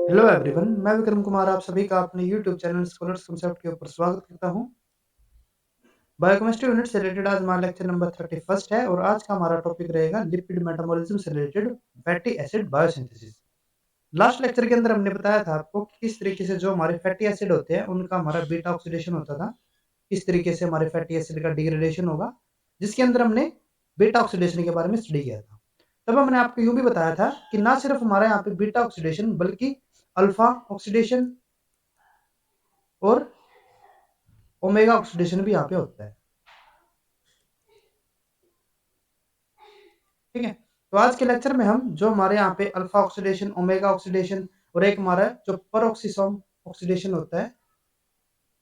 Hello everyone, मैं विक्रम कुमार आप सभी का अपने यूट्यूब चैनल स्कॉलर्स कंसेप्ट के ऊपर स्वागत करता हूं। बायोकेमिस्ट्री यूनिट से रिलेटेड आज हमारा लेक्चर नंबर 31 है और आज का हमारा टॉपिक रहेगा लिपिड मेटाबॉलिज्म से related fatty acid biosynthesis. Last lecture के अंदर हमने बताया था आपको कि किस तरीके से जो हमारे फैटी एसिड होते हैं उनका हमारा बीटा ऑक्सीडेशन होता था, किस तरीके से हमारे फैटी एसिड का डिग्रेडेशन होगा, जिसके अंदर हमने बीटा ऑक्सीडेशन के बारे में स्टडी किया था। तब हमने आपको यूं भी बताया था कि ना सिर्फ हमारे यहाँ पे बीटा ऑक्सीडेशन बल्कि अल्फा ऑक्सीडेशन और ओमेगा ऑक्सीडेशन भी यहाँ पे होता है। ठीक है, तो आज के लेक्चर में हम जो हमारे यहाँ पे अल्फा ऑक्सीडेशन, ओमेगा ऑक्सीडेशन और एक हमारा जो परऑक्सीसोम ऑक्सीडेशन होता है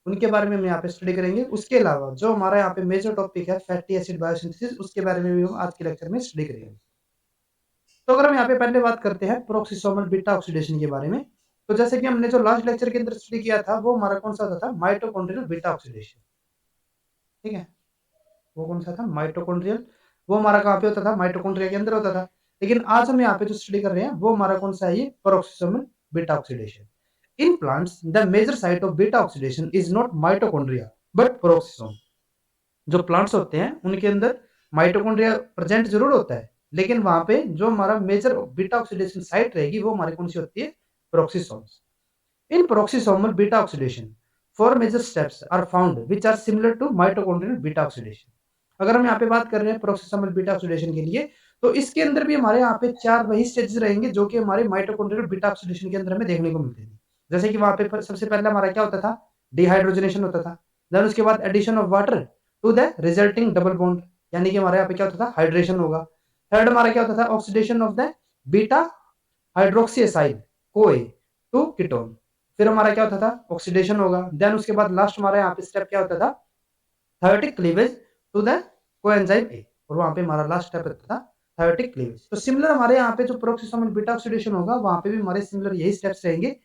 उनके बारे में हम यहाँ पे स्टडी करेंगे। उसके अलावा जो हमारा यहाँ पे मेजर टॉपिक है फैटी एसिड बायोसिंथेसिस, उसके बारे में भी हम आज के लेक्चर में स्टडी करेंगे। तो अगर हम यहाँ पे पहले बात करते हैं परऑक्सीसोमल बीटा ऑक्सीडेशन के बारे में, तो जैसे कि हमने जो लास्ट लेक्चर के अंदर स्टडी किया था वो हमारा कौन सा था माइटोकॉन्ड्रियल बीटा ऑक्सीडेशन। ठीक है, वो कौन सा था माइटोकॉन्ड्रियल, वो हमारा कहाँ पे होता था माइटोकॉन्ड्रिया के अंदर होता था। लेकिन आज हम यहाँ पे जो स्टडी कर रहे हैं वो हमारा कौन सा है ये peroxisomal beta oxidation. In plants the major site of beta oxidation is not mitochondria but peroxisome. जो प्लांट्स होते हैं उनके अंदर माइटोकॉन्ड्रिया प्रेजेंट जरूर होता है, लेकिन वहां पे जो हमारा मेजर बीटा ऑक्सीडेशन साइट रहेगी वो हमारी कौन सी होती है peroxisomes. In peroxisomal beta oxidation four major steps are found which are similar to mitochondrial beta oxidation. अगर हम यहाँ पे बात कर रहे हैं पेरोक्सिसोमल बीटा ऑक्सीडेशन के लिए, तो इसके अंदर भी हमारे यहाँ पे चार वही स्टेजेस रहेंगे जो कि हमारे माइटोकॉन्ड्रियल बीटा ऑक्सीडेशन के अंदर हमें देखने को मिलते थे। जैसे कि वहां पे सबसे पहले हमारा क्या होता था डिहाइड्रोजनेशन होता था, देन उसके बाद addition of water to the resulting double bond, यानी कि हमारे यहाँ पे क्या होता था हाइड्रेशन होगा। थर्ड हमारा क्या होता था oxidation of the beta hydroxy acyl कोए टू कीटोन, फिर हमारा क्या होता था ऑक्सीडेशन होगा। देन उसके बाद लास्ट हमारा यहाँ पे स्टेप क्या होता था thiolytic cleavage to the coenzyme A, और वहां पे हमारा लास्ट स्टेप होता था थायोटिक क्लीवेज। तो सिमिलर हमारे यहाँ पे जो पेरोक्सिसोमल बीटा ऑक्सीडेशन होगा वहां पे भी हमारे सिमिलर यही स्टेप्स रहेंगे।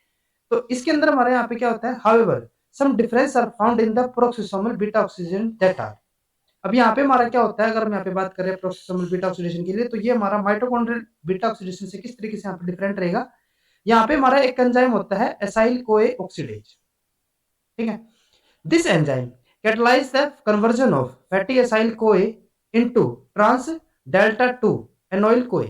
तो इसके अंदर हमारे यहाँ पे क्या होता है however some difference are found in the peroxisomal beta oxidation that are. अब यहाँ पे हमारा क्या होता है अगर हम यहाँ पे बात करें पेरोक्सिसोमल बीटा ऑक्सीडेशन के लिए, तो ये हमारा माइटोकॉन्ड्रियल बीटा ऑक्सीडेशन से किस तरीके से यहाँ पे डिफरेंट रहेगा। यहाँ पे हमारा एक एंजाइम होता है एसाइल कोए ऑक्सीडेज। ठीक है, this enzyme catalyze the conversion of fatty acyl CoA into trans delta 2 एनोइल CoA।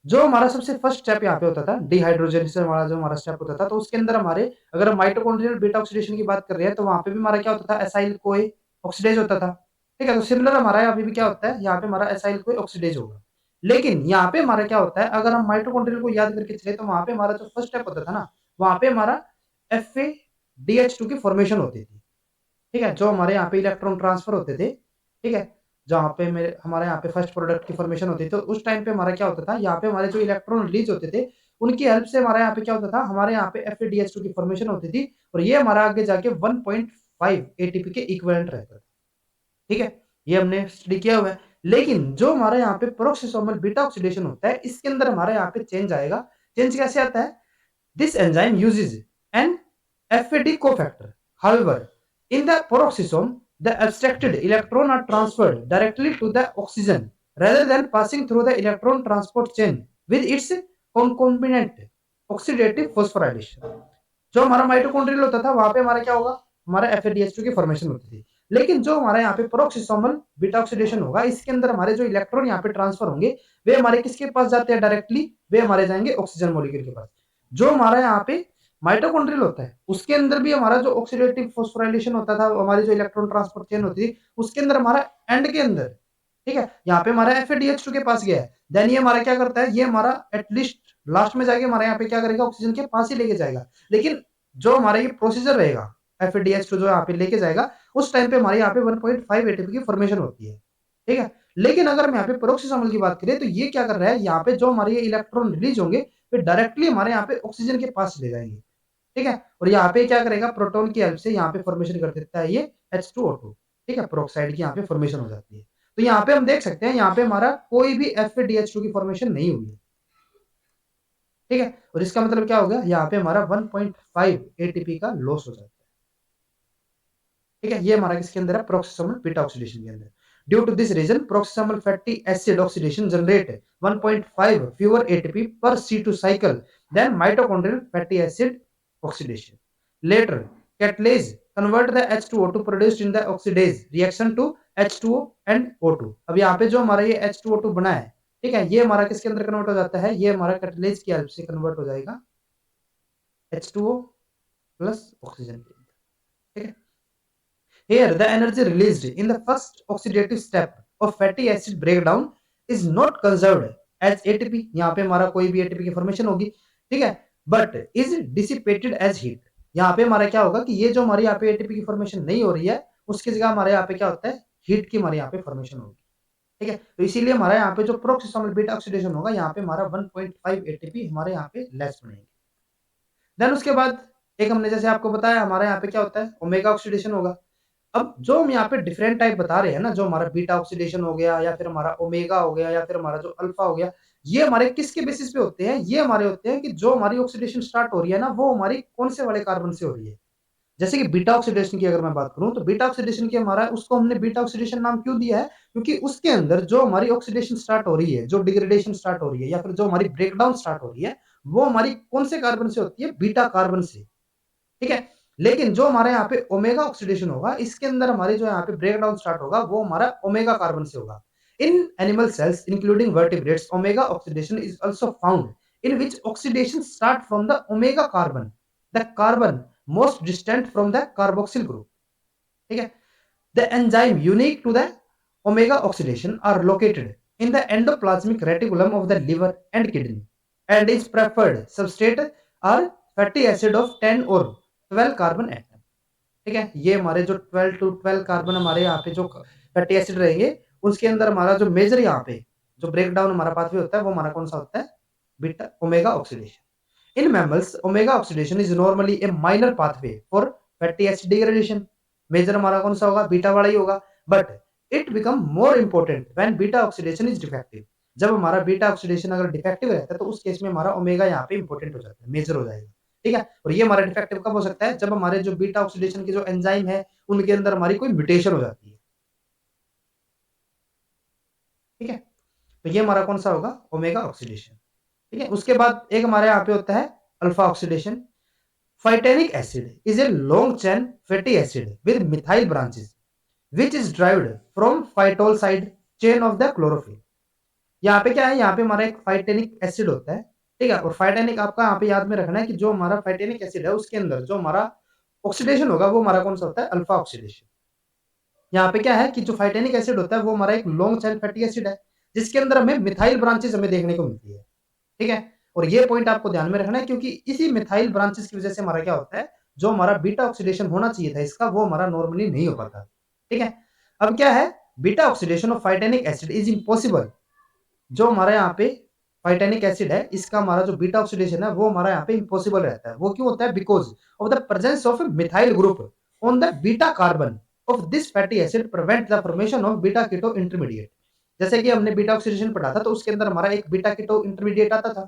जो हमारा सबसे फर्स्ट स्टेप यहाँ पे होता था डिहाइड्रोजनेशन वाला जो हमारा स्टेप होता था, तो उसके अंदर हमारे अगर हम माइटोकॉन्ड्रियल बीटा ऑक्सीडेशन की बात कर रहे हैं तो वहां पे भी हमारा क्या होता था एसाइल CoA ऑक्सीडेज होता था। ठीक है, तो सिमिलर हमारा यहाँ पे भी क्या होता है, यहाँ पे हमारा एसाइल CoA ऑक्सीडेज होगा। लेकिन यहाँ पे हमारा क्या होता है अगर हम माइटोकॉन्ड्रियल को याद करके चले तो वहां पे हमारा जो फर्स्ट स्टेप होता था ना, वहां पे हमारा FADH2 की फॉर्मेशन होती थी। ठीक है, जो हमारे यहाँ पे इलेक्ट्रॉन ट्रांसफर होते थे। ठीक है, जहाँ पे मेरे हमारे यहाँ पे फर्स्ट प्रोडक्ट की फॉर्मेशन होती थी, तो उस टाइम पे हमारा क्या होता था यहाँ पे हमारे जो इलेक्ट्रॉन रिलीज होते थे उनकी हेल्प से हमारे यहाँ पे क्या होता था हमारे यहाँ पे FADH2 की फॉर्मेशन होती थी, और ये हमारा आगे जाके 1.5 ATP के इक्विवेलेंट रहता था। ठीक है, ये हमने स्टडी किया हुआ है। लेकिन जो हमारे यहाँ पे पेरोक्सिसोमल बीटा ऑक्सीडेशन होता है इसके अंदर हमारे यहाँ पे चेंज आएगा। चेंज कैसे आता है, this enzyme uses an FAD cofactor. However, in the peroxisome, the abstracted electron are transferred directly to the oxygen rather than passing through the electron transport chain with its concomitant oxidative phosphorylation। जो हमारा mitochondrial होता था वहां पे हमारा क्या होगा हमारा FADH2 की फॉर्मेशन होती थी। लेकिन जो हमारे यहाँ पे पेरोक्सिसोमल बीटा ऑक्सीडेशन होगा इसके अंदर हमारे जो इलेक्ट्रॉन यहाँ पे ट्रांसफर होंगे वे हमारे किसके पास जाते हैं डायरेक्टली, वे हमारे जाएंगे ऑक्सीजन मॉलिक्यूल के पास। जो हमारा यहाँ पे माइटोकॉन्ड्रियल होता है उसके अंदर भी हमारा जो ऑक्सीडेटिव फॉस्फोराइलेशन होता था, हमारी जो इलेक्ट्रॉन ट्रांसपोर्ट चेन होती थी उसके अंदर हमारा एंड के अंदर, ठीक है, यहाँ पे हमारा FADH2 के पास गया है, देन ये हमारा क्या करता है, ये हमारा एटलीस्ट लास्ट में जाके हमारे यहाँ पे क्या करेगा ऑक्सीजन के पास ही लेके जाएगा। लेकिन जो हमारा ये प्रोसीजर रहेगा FADH2 जो यहाँ पे लेके जाएगा उस टाइम पे हमारे यहाँ पे 1.5 ATP की फॉर्मेशन होती है। ठीक है, लेकिन अगर हम यहाँ पे पेरोक्सिसोमल की बात करें तो ये क्या कर रहा है, यहाँ पे जो हमारे ये इलेक्ट्रॉन रिलीज होंगे फिर डायरेक्टली हमारे यहाँ पे ऑक्सीजन के पास ले जाएंगे। ठीक है, और यहाँ पे क्या करेगा प्रोटॉन की हेल्प से यहाँ पे फॉर्मेशन कर देता है ये H2O2। ठीक है, पेरोक्साइड की यहाँ पे फॉर्मेशन हो जाती है। तो यहाँ पे हम देख सकते हैं यहाँ पे हमारा कोई भी FADH2 की फॉर्मेशन नहीं हुई है। ठीक है, और इसका मतलब क्या हो गया, यहाँ पे हमारा 1.5 ATP का लॉस हो जाता है। ठीक है, ये हमारा किसके अंदर है पेरोक्सिसोमल बीटा ऑक्सीडेशन के अंदर। Due to this reason peroxisomal fatty acid oxidation generate 1.5 fewer ATP per C2 cycle then mitochondrial fatty acid oxidation. Later, catalase convert the H2O to produced in the oxidase reaction to H2O and O2. अब यहाँ पे जो हमारा ये H2O2 बना है, ठीक है, ये हमारा किसके अंदर कन्वर्ट हो जाता है, ये हमारा कैटलेज की हेल्प से कन्वर्ट हो जाएगा H2O प्लस ऑक्सीजन के अंदर, ठीक है। Here the energy released in the first oxidative step of fatty acid breakdown is not conserved as ATP, यहाँ पे हमारा कोई भी ATP की फॉर्मेशन होगी, ठीक है, but is dissipated as heat। यहाँ पे हमारा क्या होगा कि ये जो हमारी यहाँ पे ATP की फॉर्मेशन नहीं हो रही है, उसकी जगह हमारे यहाँ पे क्या होता है, हीट की हमारे यहाँ पे फॉर्मेशन होगी, ठीक है। तो इसीलिए हमारा यहाँ पे जो प्रोक्सिसोमल बीटा ऑक्सीडेशन होगा, यहाँ पे हमारा 1.5 ATP हमारे यहाँ पे लेस बनेंगे। देन उसके बाद एक हमने जैसे आपको बताया हमारे यहाँ पे क्या होता है, ओमेगा ऑक्सीडेशन होगा। अब जो हम यहाँ पे डिफरेंट टाइप बता रहे हैं ना, जो हमारा बीटा ऑक्सीडेशन हो गया या फिर हमारा ओमेगा हो गया या फिर हमारा जो अल्फा हो गया, ये हमारे किसके बेसिस पे होते हैं, ये हमारे होते हैं कि जो हमारी ऑक्सीडेशन स्टार्ट हो रही है ना, वो हमारी कौन से वाले कार्बन से हो रही है। जैसे कि बीटा ऑक्सीडेशन की अगर मैं बात करूं, तो बीटा ऑक्सीडेशन की हमारा उसको हमने बीटा ऑक्सीडेशन नाम क्यों दिया है, क्योंकि उसके अंदर जो हमारी ऑक्सीडेशन स्टार्ट हो रही है, जो डिग्रेडेशन स्टार्ट हो रही है या फिर जो हमारी ब्रेकडाउन स्टार्ट हो रही है, वो हमारी कौन से कार्बन से होती है, बीटा कार्बन से, ठीक है। लेकिन जो हमारे यहाँ पे ओमेगा ऑक्सीडेशन होगा, इसके अंदर हमारे जो यहाँ पे ब्रेकडाउन स्टार्ट होगा, वो हमारा ओमेगा कार्बन से होगा। In animal cells including vertebrates, omega oxidation is also found in which oxidation start from the omega carbon, the carbon most distant from the carboxyl group, ठीक है। The enzyme unique to the omega oxidation are located in the endoplasmic reticulum of the liver and kidney, and its preferred substrate are fatty acid of 10 or 12 carbon atom, ठीक है। ये हमारे जो 12 to 12 carbon हमारे यहाँ पे जो fatty acid रहेंगे, उसके अंदर हमारा जो मेजर यहाँ पे जो ब्रेकडाउन हमारा पाथवे होता है, वो हमारा कौन सा होता है, beta omega oxidation. In mammals omega oxidation is normally a minor pathway for fatty acid degradation, major हमारा कौन सा होगा, बीटा वाला ही होगा, but it become more important when beta oxidation is defective. जब हमारा बीटा ऑक्सीडेशन अगर डिफेक्टिव रहता है, तो उस केस में हमारा ओमेगा यहाँ पे इंपॉर्टेंट हो जाता है, मेजर हो जाएगा, ठीक है। और ये हमारा डिफेक्टिव कब हो सकता है, जब हमारे जो बीटा ऑक्सीडेशन के जो एंजाइम है, उनके अंदर हमारी कोई म्यूटेशन हो जाती है, ठीक है। तो ये हमारा कौन सा होगा, ओमेगा ऑक्सीडेशन, ठीक है। उसके बाद एक हमारे यहाँ पे होता है alpha oxidation. फाइटेनिक acid is a long chain fatty acid with methyl branches which is derived from phytol side chain of the chlorophyll। यहाँ पे क्या है, यहाँ पे हमारा एक फाइटेनिक एसिड होता है, ठीक है। और फाइटेनिक आपका यहाँ पे याद में रखना है कि जो हमारा फाइटेनिक एसिड है, उसके अंदर जो हमारा ऑक्सीडेशन होगा, वो हमारा कौन सा होता है, अल्फा ऑक्सीडेशन। यहाँ पे क्या है कि जो फाइटेनिक एसिड होता है, वो हमारा एक लॉन्ग चेन फैटी एसिड है, जिसके अंदर हमें मिथाइल ब्रांचेस हमें देखने को मिलती है, ठीक है। और ये पॉइंट आपको ध्यान में रखना है, क्योंकि इसी मिथाइल ब्रांचेस की वजह से हमारा क्या होता है, जो हमारा बीटा ऑक्सीडेशन होना चाहिए था इसका, वो हमारा नॉर्मली नहीं हो पाता, ठीक है। अब क्या है, beta oxidation of फाइटेनिक acid is impossible. जो हमारा यहाँ पे फाइटेनिक एसिड है, इसका हमारा जो बीटा ऑक्सीडेशन है, वो हमारा यहाँ पे इम्पॉसिबल रहता है। वो क्यों होता है, because of the presence of methyl group on the beta carbon of this fatty acid prevent the formation of beta keto intermediate. जैसे कि हमने बीटा ऑक्सीडेशन पढ़ा था, तो उसके अंदर हमारा एक बीटा कीटो इंटरमीडिएट आता था,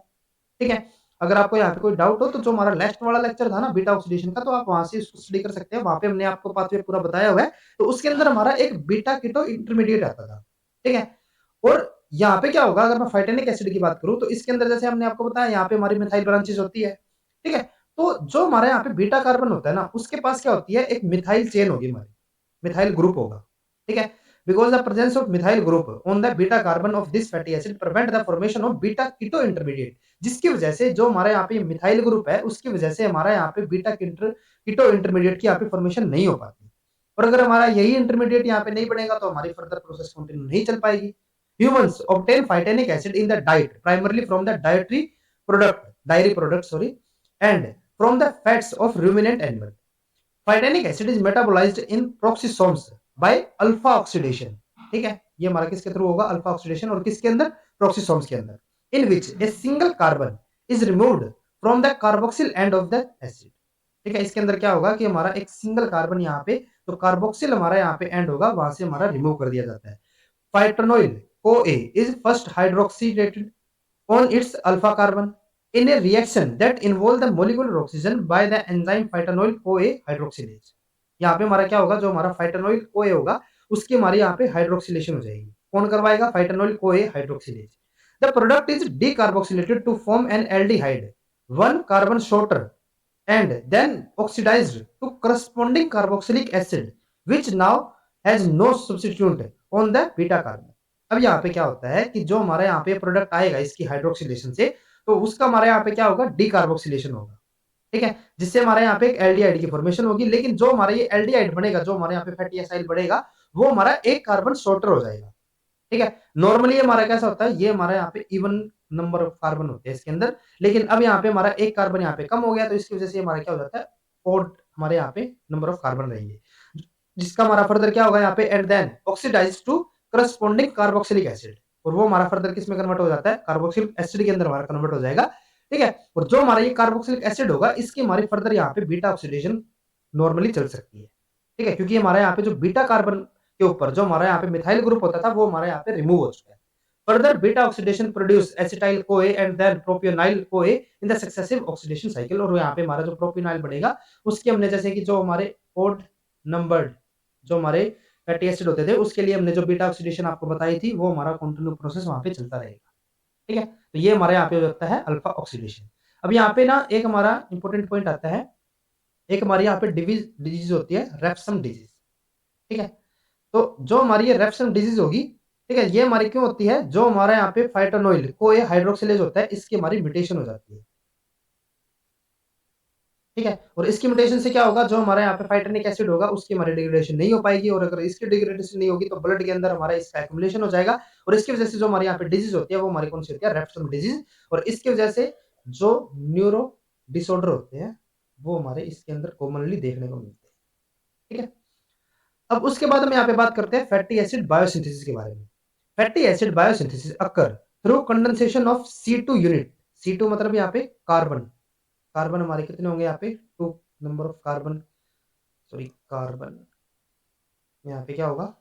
ठीक है। अगर आपको यहाँ पे कोई डाउट हो, तो जो हमारा लास्ट वाला लेक्चर था ना बीटा ऑक्सीडेशन का, तो आप वहां से स्टडी कर सकते हैं, वहां पे हमने आपको पाथवे पूरा बताया हुआ है। तो उसके अंदर हमारा एक बीटा कीटो इंटरमीडिएट आता था, ठीक है। और यहाँ पे क्या होगा, अगर मैं फाइटेनिक एसिड की बात करूं, तो इसके अंदर जैसे हमने आपको बताया, यहाँ पे हमारी मिथाइल ब्रांचेस होती है, ठीक है। तो जो हमारे यहाँ पे बीटा कार्बन होता है ना, उसके पास क्या होती है, एक मिथाइल चेन होगी हमारी, मिथाइल ग्रुप होगा, ठीक है। Because the presence of methyl group on the beta carbon of this fatty acid prevent the formation of beta keto intermediate, जिसकी वजह से जो हमारे यहाँ पे मिथाइल ग्रुप है, उसकी वजह से हमारा यहाँ पे बीटा कीटो इंटरमीडिएट की यहाँ पे फॉर्मेशन नहीं हो पाती। और अगर हमारा यही इंटरमीडिएट यहाँ पे नहीं बनेगा, तो हमारी फर्दर प्रोसेस कंटिन्यू नहीं चल पाएगी। Humans obtain phytanic acid in the diet primarily from the dairy product, sorry, and from the fats of ruminant animal. Phytanic acid is metabolized in peroxisomes by alpha oxidation, ठीक है। ये हमारा किसके through होगा, alpha oxidation, और किसके अंदर, peroxisomes के अंदर, in which a single carbon is removed from the carboxyl end of the acid, ठीक है। इसके अंदर क्या होगा कि हमारा एक सिंगल कार्बन यहाँ पे, तो कार्बोक्सिल हमारा यहाँ पे एंड होगा, वहां से हमारा रिमूव कर दिया जाता है। Phytanoyl CoA is first hydroxylated on its alpha carbon in a reaction that involve the molecular oxygen by the enzyme phytanoyl CoA hydroxylase। यहाँ पे हमारा क्या होगा, जो हमारा phytanoyl CoA होगा, उसकी हमारे यहाँ पे हाइड्रोक्सिलेशन हो जाएगी। कौन करवाएगा, phytanoyl CoA hydroxylase। The product is decarboxylated to form an aldehyde one carbon shorter and then oxidized to corresponding carboxylic acid which now has no substitute on the beta carbon। अब यहाँ पे क्या होता है कि जो हमारे यहाँ पे प्रोडक्ट आएगा इसकी हाइड्रोक्सिलेशन से, तो उसका हमारे यहाँ पे क्या होगा, डीकार्बोक्सिलेशन होगा। ठीक है, जिससे हमारे यहाँ पे एक एल्डिहाइड की फॉर्मेशन होगी। लेकिन जो हमारा ये एल्डिहाइड बनेगा, जो हमारे यहाँ पे फैटी एसाइड बनेगा, वो हमारा एक कार्बन शॉर्टर हो जाएगा। ठीक है, नॉर्मली हमारा कैसा होता है, ये हमारा यहाँ पे इवन नंबर ऑफ कार्बन होते हैं इसके अंदर, लेकिन अब यहाँ पे हमारा एक कार्बन यहाँ पे कम हो गया, तो इसकी वजह से हमारा क्या हो जाता है, ओड हमारे यहाँ पे नंबर ऑफ कार्बन रहेंगे, जिसका हमारा फर्दर क्या होगा यहाँ पे, at then oxidise to corresponding carboxylic acid, और वो हमारा फर्दर किस में कन्वर्ट हो जाता है, कार्बोक्सिलिक एसिड के अंदर हमारा कन्वर्ट हो जाएगा। ठीक है, और जो हमारा ये कार्बोक्सिलिक एसिड होगा, इसकी हमारी फर्दर यहाँ पे बीटा ऑक्सीडेशन नॉर्मली चल सकती है। ठीक है, क्योंकि हमारे यहाँ पे जो बीटा कार्बन के ऊपर जो हमारा यहाँ पे मिथाइल ग्रुप होता था, वो हमारे यहाँ पे रिमूव हो चुका है। Further beta oxidation produce acetyl CoA and then propionyl CoA in the successive oxidation cycle, और यहाँ पे हमारा जो प्रोपियोनाइल बनेगा, उसके हमने जैसे कि जो हमारे ओड नंबर्ड जो हमारे फैटी एसिड होते थे, उसके लिए हमने जो बीटा ऑक्सीडेशन आपको बताई थी, वो हमारा कंटिन्यू प्रोसेस वहां पे चलता रहेगा। ठीक है, तो ये हमारे यहाँ पे हो जाता है अल्फा ऑक्सीडेशन। अब यहाँ पे ना एक हमारा इंपॉर्टेंट पॉइंट आता है, एक हमारी यहाँ पे डिजीज होती है रेप्सम डिजीज। ठीक है, तो जो हमारी ये रेप्सम डिजीज होगी, ठीक है, ये हमारी क्यों होती है, जो हमारे यहाँ पे फाइटोनोइल CoA हाइड्रोक्सिलेज होता है, इसकी हमारी म्यूटेशन हो जाती है। ठीक है, और इसकी म्यूटेशन से क्या होगा, जो हमारे यहाँ पे फाइटोनिक एसिड होगा, उसकी हमारी डिग्रेडेशन नहीं हो पाएगी, और अगर इसकी डिग्रेडेशन नहीं होगी, तो ब्लड के अंदर हमारा इसका एक्युमुलेशन हो जाएगा, और इसकी वजह से जो हमारे यहाँ पे डिजीज होती है, वो हमारी कौन सी होती है, रेप्सम डिजीज। और इसकी वजह से जो न्यूरो डिसऑर्डर होते हैं, वो हमारे इसके अंदर कॉमनली देखने को मिलते हैं। ठीक है, अब उसके बाद हम यहाँ पे बात करते हैं फैटी एसिड बायोसिंथेसिस के बारे में। Fatty acid biosynthesis occur through condensation of C2 unit. C2 मतलब यहाँ पे कार्बन, कार्बन हमारे कितने होंगे यहाँ पे, 2 number of carbon, sorry carbon, यहाँ पे क्या होगा,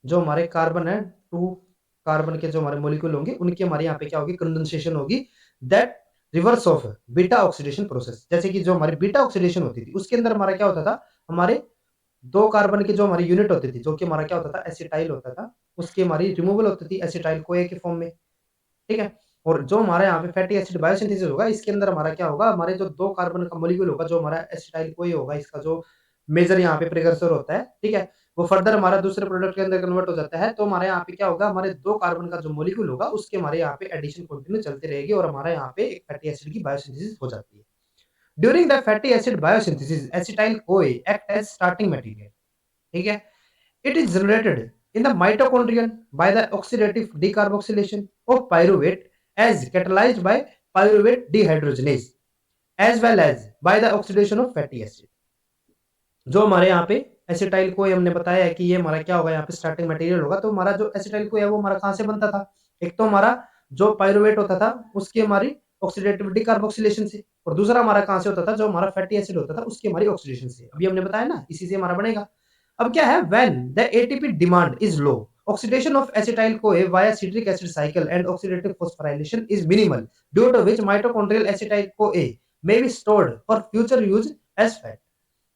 जो हमारे कार्बन है, 2 कार्बन के जो हमारे मॉलिक्यूल होंगे, उनकी हमारे यहाँ पे क्या होगी, कंडेंसेशन होगी, that reverse of beta oxidation process. जैसे कि जो हमारी बीटा ऑक्सीडेशन होती थी, उसके अंदर हमारा क्या होता था, हमारे 2 कार्बन की जो हमारी यूनिट होती थी, जो कि हमारा क्या होता था, एसिटाइल होता था, उसकी हमारी रिमूवल होती थी एसिटाइल CoA के फॉर्म में। ठीक है, और जो हमारे यहाँ पे फैटी एसिड बायोसिंथेसिस होगा, इसके अंदर हमारा क्या होगा, हमारे जो 2 कार्बन का मॉलिक्यूल होगा, जो हमारा एसिटाइल CoA होगा, इसका जो मेजर यहाँ पे प्रिकर्सर होता है, ठीक है, वो फर्दर हमारा दूसरे प्रोडक्ट के अंदर कन्वर्ट हो जाता है। तो हमारे यहाँ पे क्या होगा, हमारे 2 कार्बन का जो मॉलिक्यूल होगा, उसके हमारे यहाँ पे एडिशन कंटिन्यू चलती रहेगी, और हमारे यहाँ पे एक फैटी एसिड की बायोसिंथेसिस हो जाती है। During the fatty acid biosynthesis acetyl CoA act as starting material. ठीक है, it is generated in the mitochondrion by the oxidative decarboxylation of pyruvate as catalyzed by pyruvate dehydrogenase as well as by the oxidation of fatty acid। जो हमारे यहाँ पे acetyl co हमने बताया है कि ये हमारा क्या होगा, यहाँ पे स्टार्टिंग मटेरियल होगा। तो हमारा जो एसिटाइल को है, वो हमारा कहाँ से बनता था, एक तो हमारा जो पायरुवेट होता था, उसकी हमारी ऑक्सीडेटिव डिकार्बोक्सिलेशन से, और दूसरा हमारा कहाँ से होता था, जो हमारा फैटी एसिड होता था, उसकी हमारी ऑक्सीडेशन से। अभी हमने बताया ना, इसी से हमारा बनेगा। अब क्या है, when the ATP demand is low, oxidation of acetyl CoA via citric acid cycle and oxidative phosphorylation is minimal, due to which mitochondrial acetyl CoA may be stored for future use as fat।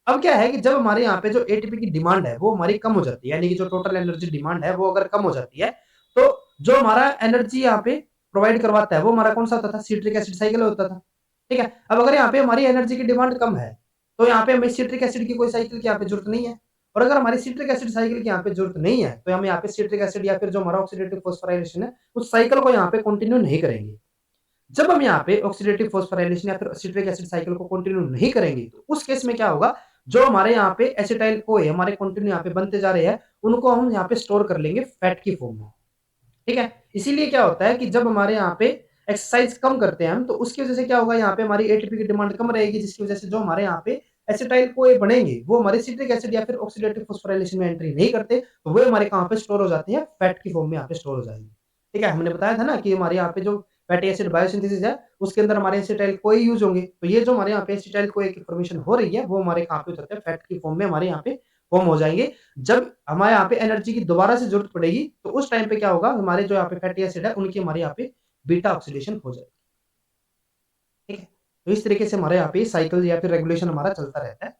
अब क्या है कि जब हमारे यहाँ पे जो ATP की डिमांड है, वो हमारी कम हो जाती है, यानी कि जो टोटल एनर्जी डिमांड है, वो अगर कम हो जाती है, तो जो हमारा एनर्जी यहाँ पे प्रोवाइड करवाता है, वो हमारा कौन सा होता था, सिट्रिक एसिड साइकिल होता था। ठीक है, अब अगर यहाँ पे हमारी एनर्जी की डिमांड कम है, तो यहाँ पे हमें सिट्रिक एसिड की कोई साइकिल की यहाँ पे जरूरत नहीं है। और अगर हमारी सिट्रिक एसिड साइकिल की यहाँ पे जरूरत नहीं है, तो हम यहाँ पे सिट्रिक एसिड या फिर जो हमारा ऑक्सीडेटिव फॉस्फोराइलेशन है, उस साइकिल को यहाँ पे कंटिन्यू नहीं करेंगे। जब हम यहाँ पे ऑक्सीडेटिव फॉस्फोराइलेशन या फिर सिट्रिक एसिड साइकिल को कंटिन्यू नहीं करेंगे, तो उस केस में क्या होगा, जो हमारे यहाँ पे एसिटाइल को हमारे कंटिन्यू यहाँ पे बनते जा रहे हैं, उनको हम यहाँ पे स्टोर कर लेंगे फैट की फॉर्म में। ठीक है, इसीलिए क्या होता है कि जब हमारे यहाँ पे एक्सरसाइज कम करते हैं हम, तो उसकी वजह से क्या होगा, यहाँ पे हमारी एटीपी की डिमांड कम रहेगी, जिसकी वजह से जो हमारे यहाँ पे एसिटाइल को बनेंगे, वो हमारे सिट्रिक एसिड या फिर ऑक्सीडेटिव फॉस्फोराइलेशन में एंट्री नहीं करते, तो वो हमारे कहाँ पे स्टोर हो जाते हैं, फैट की फॉर्म में यहाँ पे स्टोर हो जाएंगे। ठीक है, हमने बताया था ना कि हमारे यहाँ पे जो फैटी एसिड बायोसिंथेसिस है, उसके अंदर हमारे एसिटाइल को यूज होंगे, तो ये जो हमारे यहाँ पे एसिटाइल को की फॉर्मेशन हो रही है, वो हमारे कहाँ पे हो जाते हैं, फैट की फॉर्म में हमारे यहाँ पे फॉर्म हो जाएंगे। जब हमारे यहाँ पे एनर्जी की दोबारा से जरूरत पड़ेगी, तो उस टाइम पे क्या होगा, हमारे जो यहाँ पे फैटी एसिड है, उनकी हमारे यहाँ पे बीटा ऑक्सीडेशन हो जाएगी। ठीक है, तो इस तरीके से हमारे यहाँ पे साइकिल या फिर रेगुलेशन हमारा चलता रहता है।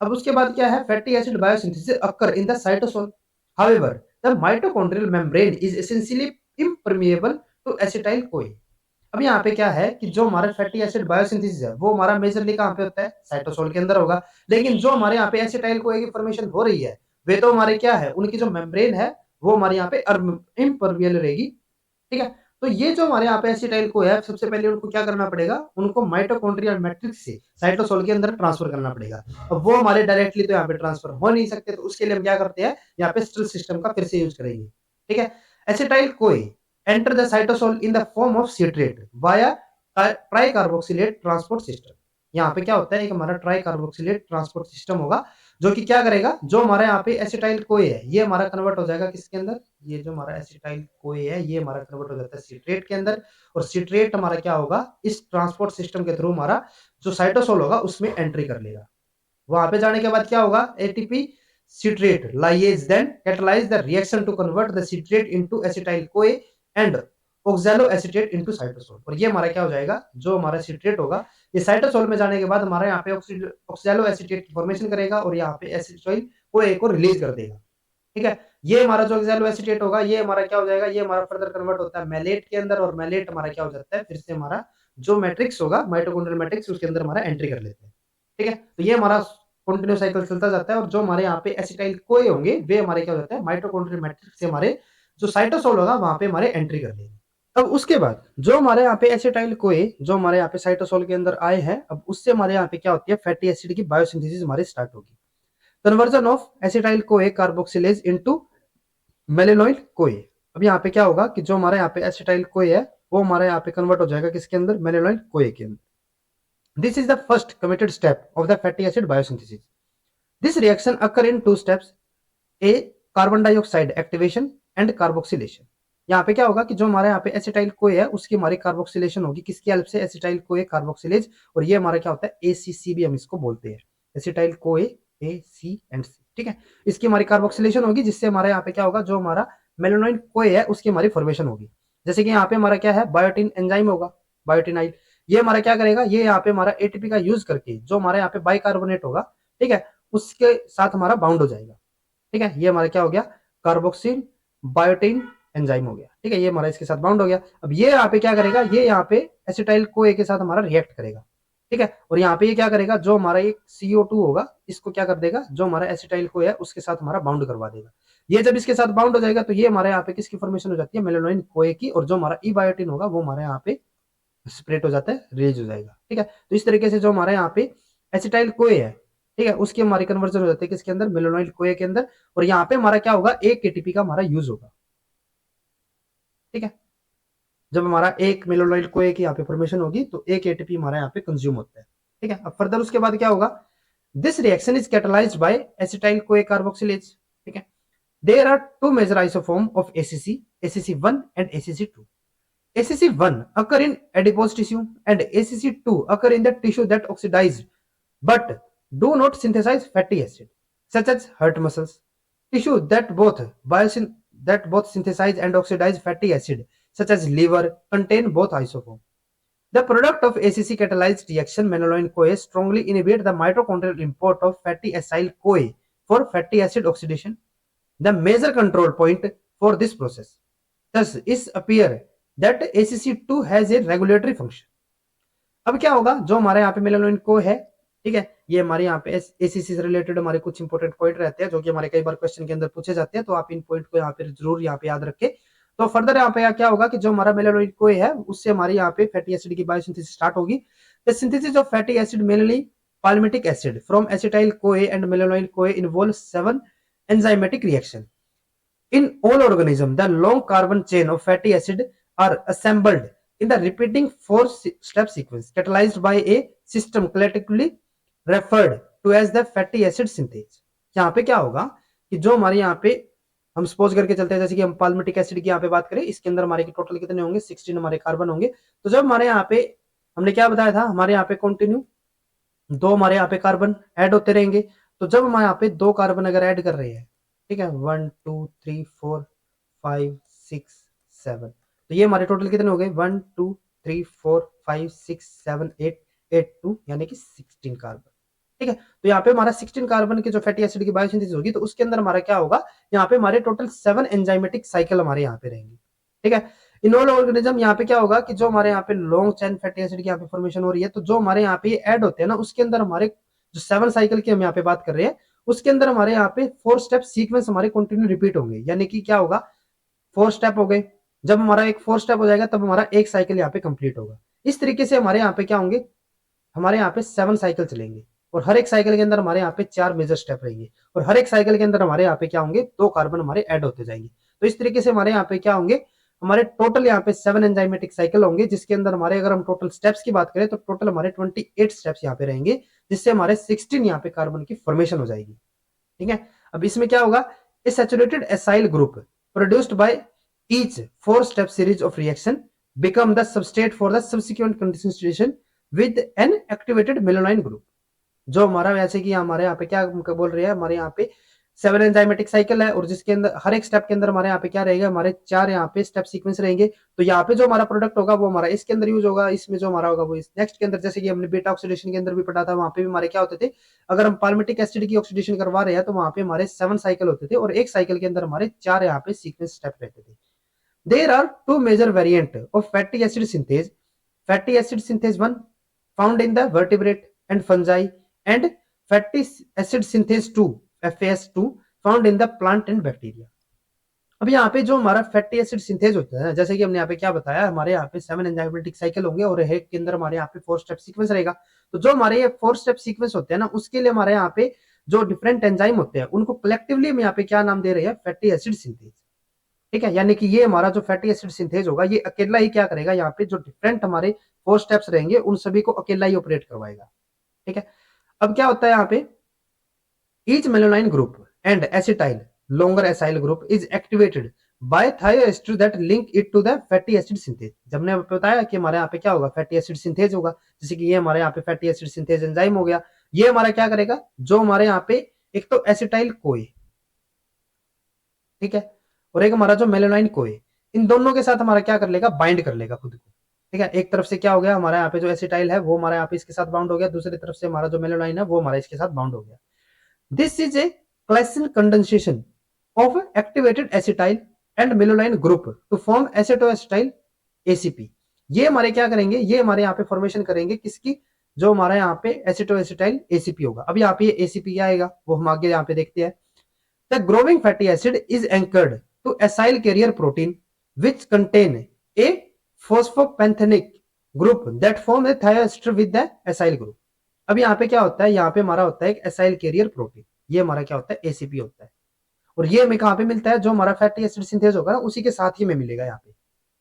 अब उसके बाद क्या है, fatty acid biosynthesis occur in the cytosol, however the mitochondrial membrane is essentially impermeable to acetyl CoA. अब यहाँ पे क्या है कि जो हमारा फैटी एसिड बायोसिंथेसिस है वो हमारा मेजरली कहाँ पे होता है, साइटोसोल के अंदर होगा। लेकिन जो हमारे यहाँ पे एसिटाइल कोए की फॉर्मेशन हो रही है वे तो हमारे क्या है, उनकी जो मेम्ब्रेन है वो हमारे यहाँ पे इम्पर्वियल रहेगी। ठीक है, तो ये जो हमारे यहाँ पे एसिटाइल को है सबसे पहले उनको क्या करना पड़ेगा, उनको माइटोकॉन्ड्रियल मैट्रिक्स से साइटोसोल के अंदर ट्रांसफर करना पड़ेगा। अब वो हमारे डायरेक्टली तो यहाँ पे ट्रांसफर हो नहीं सकते, तो उसके लिए हम क्या करते हैं, यहाँ पे स्टिल सिस्टम का फिर से यूज करेंगे। ठीक है, acetyl CoA enter the cytosol in the form of citrate via tricarboxylate transport system. यहाँ पे क्या होता है, एक हमारा ट्राइकार्बोक्सिलेट ट्रांसपोर्ट सिस्टम होगा जो कि क्या करेगा, जो हमारे यहाँ पे एसिटाइल कोए है ये हमारा कन्वर्ट हो जाएगा किसके अंदर, ये जो हमारा एसिटाइल कोए है ये हमारा कन्वर्ट हो जाता है सिट्रेट के अंदर, और सिट्रेट हमारा क्या होगा, इस ट्रांसपोर्ट सिस्टम के थ्रू हमारा जो साइटोसोल होगा उसमें एंट्री कर लेगा। वहां पे जाने के बाद क्या होगा, ATP citrate lyase then catalyze the reaction to convert the citrate into acetyl CoA and oxaloacetate into cytosol। और ये हमारा क्या हो जाएगा, जो हमारा citrate होगा ये साइटोसोल में जाने के बाद हमारे यहाँ पे oxaloacetate की फॉर्मेशन करेगा और यहाँ पे acetyl CoA को रिलीज कर देगा। ठीक है, ये हमारा जो oxaloacetate होगा ये हमारा क्या हो जाएगा, ये हमारा फर्दर कन्वर्ट होता है मैलेट के अंदर, और मैलेट हमारा क्या हो जाता है, फिर से हमारा जो मैट्रिक्स होगा माइटोकॉन्ड्रियल मैट्रिक्स उसके अंदर हमारा एंट्री कर लेते हैं। ठीक है, तो ये हमारा कंटिन्यू साइकिल चलता जाता है, और जो हमारे यहाँ पे एसिटाइल कोए होंगे वे हमारे क्या हो जाते हैं, माइटोकॉन्ड्रियल मैट्रिक्स से हमारे जो साइटोसोल होगा वहां पे हमारे एंट्री कर लेंगे। अब उसके बाद जो हमारे यहाँ पे एसिटाइल कोए जो हमारे यहाँ पे साइटोसोल के अंदर आए हैं, अब उससे हमारे यहाँ पे क्या होती है, फैटी एसिड की बायोसिंथेसिस हमारी स्टार्ट होगी। Conversion of acetyl CoA carboxylase into malonyl CoA. अब यहाँ पे क्या होगा कि जो हमारे यहाँ पे एसिटाइल कोए है वो हमारे यहाँ पे कन्वर्ट हो जाएगा किसके अंदर, मेलेनोइड कोए के अंदर। This is the first committed step of the fatty acid biosynthesis. This reaction occur in two steps: A carbon dioxide activation and carboxylation। यहाँ पे क्या होगा कि जो हमारे यहाँ पे एसिटाइल कोए है उसकी हमारी कार्बोक्सिलेशन होगी, किसकी हेल्प से, एसिटाइल कोए कार्बोक्सिलेज, और ये हमारा क्या होता है, ACC भी हम इसको बोलते हैं, acetyl CoA AC and C। ठीक है, इसकी हमारी कार्बोक्सिलेशन होगी जिससे हमारे यहाँ पे क्या होगा, जो हमारा मेलेनोइड कोए है उसकी हमारी फॉर्मेशन होगी। जैसे कि यहाँ पे हमारा क्या है, बायोटिन एंजाइम होगा, बायोटिनाइल, ये हमारा क्या करेगा, ये यहाँ पे हमारा एटीपी का यूज करके जो हमारे यहाँ पे बाइकार्बोनेट होगा, ठीक है, उसके साथ हमारा बाउंड हो जाएगा। ठीक है, ये हमारा क्या हो गया, कार्बोक्सिल बायोटिन एंजाइम हो गया। ठीक है, ये हमारा इसके साथ बाउंड हो गया। अब ये यहाँ पे क्या करेगा, ये यहाँ पे एसिटाइल कोए के साथ हमारा रिएक्ट करेगा। ठीक है, और यहाँ पे ये क्या करेगा, जो हमारा एक CO2 होगा इसको क्या कर देगा, जो हमारा एसिटाइल कोए है उसके साथ हमारा बाउंड करवा देगा। ये जब इसके साथ बाउंड हो जाएगा तो ये हमारे यहाँ पे किसकी फॉर्मेशन हो जाती है, मेलेनोइड कोए की, और जो हमारा ई बायोटिन होगा वो हमारे यहाँ पे स्प्रेड हो जाता है, रिलीज हो जाएगा। ठीक है, तो इस तरीके से जो हमारे यहाँ पे एसिटाइल कोए है, ठीक है, उसकी हमारी कन्वर्जन हो जाती है किसके अंदर, मेलेनोइड कोए के अंदर, और यहाँ पे हमारा क्या होगा, एक एटीपी का हमारा यूज होगा। ठीक है, जब हमारा एक मेलेनोइड कोए की यहाँ पे फॉर्मेशन होगी तो एक एटीपी हमारा यहाँ पे कंज्यूम होता है। ठीक है, अब फर्दर उसके बाद क्या होगा, this reaction is catalysed by acetyl CoA carboxylase. ठीक है, there are two major isoform of ACC, ACC1 and ACC2। ACC1 occur in adipose tissue and ACC2 occur in the tissue that oxidized but do not synthesize fatty acid, such as heart muscles. Tissue that both synthesize and oxidize fatty acid, such as liver, contain both isoform. The product of ACC catalyzed reaction malonyl CoA strongly inhibit the mitochondrial import of fatty acyl CoA for fatty acid oxidation. The major control point for this process thus is appear that ACC2 has a regulatory function। अब क्या होगा, जो हमारे यहाँ पे मेलानोइन को है, ठीक है, ये हमारे यहाँ पे एसीसी से रिलेटेड हमारे कुछ इंपॉर्टेंट पॉइंट रहते हैं जो कि हमारे कई बार क्वेश्चन के अंदर पूछे जाते हैं, तो आप इन पॉइंट को यहाँ पे जरूर यहाँ पे याद रखें। तो फर्दर यहाँ पे क्या होगा कि जो हमारा मेलानोइन को है उससे हमारी यहाँ पे फैटी एसिड की बायोसिंथेसिस स्टार्ट होगी। The synthesis of fatty acid mainly palmitic acid from acetyl CoA and malonyl CoA involves 7 enzymatic reaction। In all organisms, the long carbon chain of fatty acid are assembled in the repeating 4-step sequence catalyzed by a system collectively referred to as the fatty acid synthase। यहाँ पे क्या होगा कि जो हमारे यहाँ पे हम सपोज करके चलते हैं, जैसे कि हम पाल्मिटिक एसिड की यहाँ पे बात करें, इसके अंदर हमारे टोटल कितने होंगे, 16 हमारे कार्बन होंगे। तो जब हमारे यहाँ पे हमने क्या बताया था, हमारे यहाँ पे कंटिन्यू 2 हमारे यहाँ पे कार्बन ऐड होते रहेंगे। तो जब हम यहाँ पे 2 कार्बन अगर ऐड कर रहे हैं, ठीक है, 1 2 3 4 5 6 7, तो ये हमारे टोटल कितने हो गए, 1 2 3 4 5 6 7 8 8 2 यानी कि 16 कार्बन। ठीक है, तो यहाँ पे हमारा 16 कार्बन के जो फैटी एसिड की बायोसिंथेसिस होगी, तो उसके अंदर हमारा क्या होगा, यहाँ पे हमारे टोटल 7 एंजाइमेटिक साइकिल हमारे यहाँ पे रहेंगे। ठीक है, इन ऑल ऑर्गेनिज्म यहाँ पे क्या होगा कि जो हमारे यहाँ पे लॉन्ग चेन फैटी एसिड की यहाँ पे फॉर्मेशन हो रही है, तो जो हमारे यहाँ पे ऐड होते हैं ना, उसके अंदर हमारे जो 7 साइकिल की हम यहाँ पे बात कर रहे हैं, उसके अंदर हमारे यहाँ पे 4 स्टेप सीक्वेंस हमारे कंटिन्यू रिपीट होंगे। यानी कि क्या होगा, 4 स्टेप हो गए। जब हमारा एक 4 स्टेप हो जाएगा तब हमारा एक साइकिल यहाँ पे कंप्लीट होगा। इस तरीके से हमारे यहाँ पे क्या होंगे, हमारे यहाँ पे 7 साइकिल चलेंगे और हर एक साइकिल के अंदर हमारे यहाँ पे 4 मेजर स्टेप रहेंगे और हर एक साइकिल के अंदर हमारे यहाँ पे क्या होंगे, 2 कार्बन हमारे ऐड होते जाएंगे। तो इस तरीके से हमारे यहाँ पे क्या होंगे, हमारे टोटल यहाँ पे 7 एंजाइमेटिक साइकिल होंगे, जिसके अंदर हमारे अगर हम टोटल स्टेप्स की बात करें तो टोटल हमारे 28 स्टेप्स यहाँ पे रहेंगे, जिससे हमारे 16 यहाँ पे कार्बन की फॉर्मेशन हो जाएगी। ठीक है, अब इसमें क्या होगा, a saturated acyl group produced by each 4 step series of reaction become the substrate for the subsequent concentration with an activated malonyl group. जो हमारा वैसे कि हमारे यहाँ पे क्या बोल रहे हैं, हमारे यहाँ पे 7 एंजाइमेटिक साइकिल है और जिसके अंदर हर एक स्टेप के अंदर हमारे यहाँ पे क्या रहेगा, हमारे 4 यहाँ पे स्टेप सीक्वेंस रहेंगे। तो यहाँ पे जो हमारा प्रोडक्ट होगा वो हमारा इसके अंदर यूज होगा, इसमें जो हमारा होगा वो इस नेक्स्ट के अंदर। जैसे कि हमने बीटा ऑक्सीडेशन के अंदर भी पढ़ा था, वहां पे भी हमारे क्या होते थे, अगर हम पाल्मिटिक एसिड की ऑक्सीडेशन करवा रहे हैं तो वहां पे हमारे 7 साइकिल होते थे और एक साइकिल के अंदर हमारे 4 यहाँ पे सीक्वेंस स्टेप रहते थे। There are two major variants of fatty acid synthase. Fatty acid synthase 1 found in the vertebrate and fungi and fatty acid synthase 2 FAS2 found in the plant and bacteria. अब यहाँ पे जो हमारा fatty acid synthase होता है, जैसे कि हमने यहाँ पे क्या बताया, हमारे यहाँ पे 7 एंजाइमेटिक साइकिल होंगे और एक के अंदर हमारे यहाँ पे 4 स्टेप सीक्वेंस रहेगा। तो जो हमारे ये 4 स्टेप सीक्वेंस होते हैं ना, उसके लिए हमारे यहाँ पे जो डिफरेंट एंजाइम होते हैं उनको कलेक्टिवली हम यहाँ पे क्या नाम दे रहे हैं, फैटी एसिड सिंथेज। ठीक है, यानी कि ये हमारा जो फैटी एसिड सिंथेज होगा ये अकेला ही क्या करेगा, यहाँ पे जो डिफरेंट हमारे 4 स्टेप्स रहेंगे उन सभी को अकेला ही ऑपरेट करवाएगा। ठीक है, अब क्या होता है यहाँ पे, each malonyl group and acetyl longer acyl group is activated by thioester that link it to the fatty acid synthase। जब हमने बताया कि हमारे यहाँ पे क्या होगा, फैटी एसिड सिंथेज होगा, जैसे कि ये हमारे यहाँ पे फैटी एसिड सिंथेज एंजाइम हो गया। ये हमारा क्या करेगा, जो हमारे यहाँ पे एक तो एसिटाइल कोए, ठीक है, और एक हमारा जो मेलानाइन कोए, इन दोनों के साथ हमारा क्या कर लेगा, बाइंड कर लेगा खुद को। ठीक है, एक तरफ से क्या हो गया, हमारे यहाँ पे जो एसिटाइल है वो हमारे यहाँ पे इसके साथ बाउंड हो गया, दूसरी तरफ से हमारा जो मेलानाइन है वो हमारा इसके साथ बाउंड हो गया। This is a classical condensation of activated acetyl and malonyl group to form acetoacetyl ACP। ये हमारे क्या करेंगे, ये हमारे यहाँ पे फॉर्मेशन करेंगे किसकी, जो हमारे यहाँ पे एसिटोएसिटाइल ACP होगा। अब यहाँ पे ACP क्या आएगा वो हम आगे यहाँ पे देखते हैं। The growing fatty acid is anchored to acyl carrier protein which contain a phosphopantetheine group that form a thioester with the acyl group. अब यहाँ पे क्या होता है, यहाँ पे हमारा होता है एक एसाइल कैरियर प्रोटीन, ये हमारा क्या होता है, ACP होता है। और ये हमें कहां पे मिलता है, जो हमारा फैटी एसिड सिंथेज होगा ना उसी के साथ ही में मिलेगा यहाँ पे।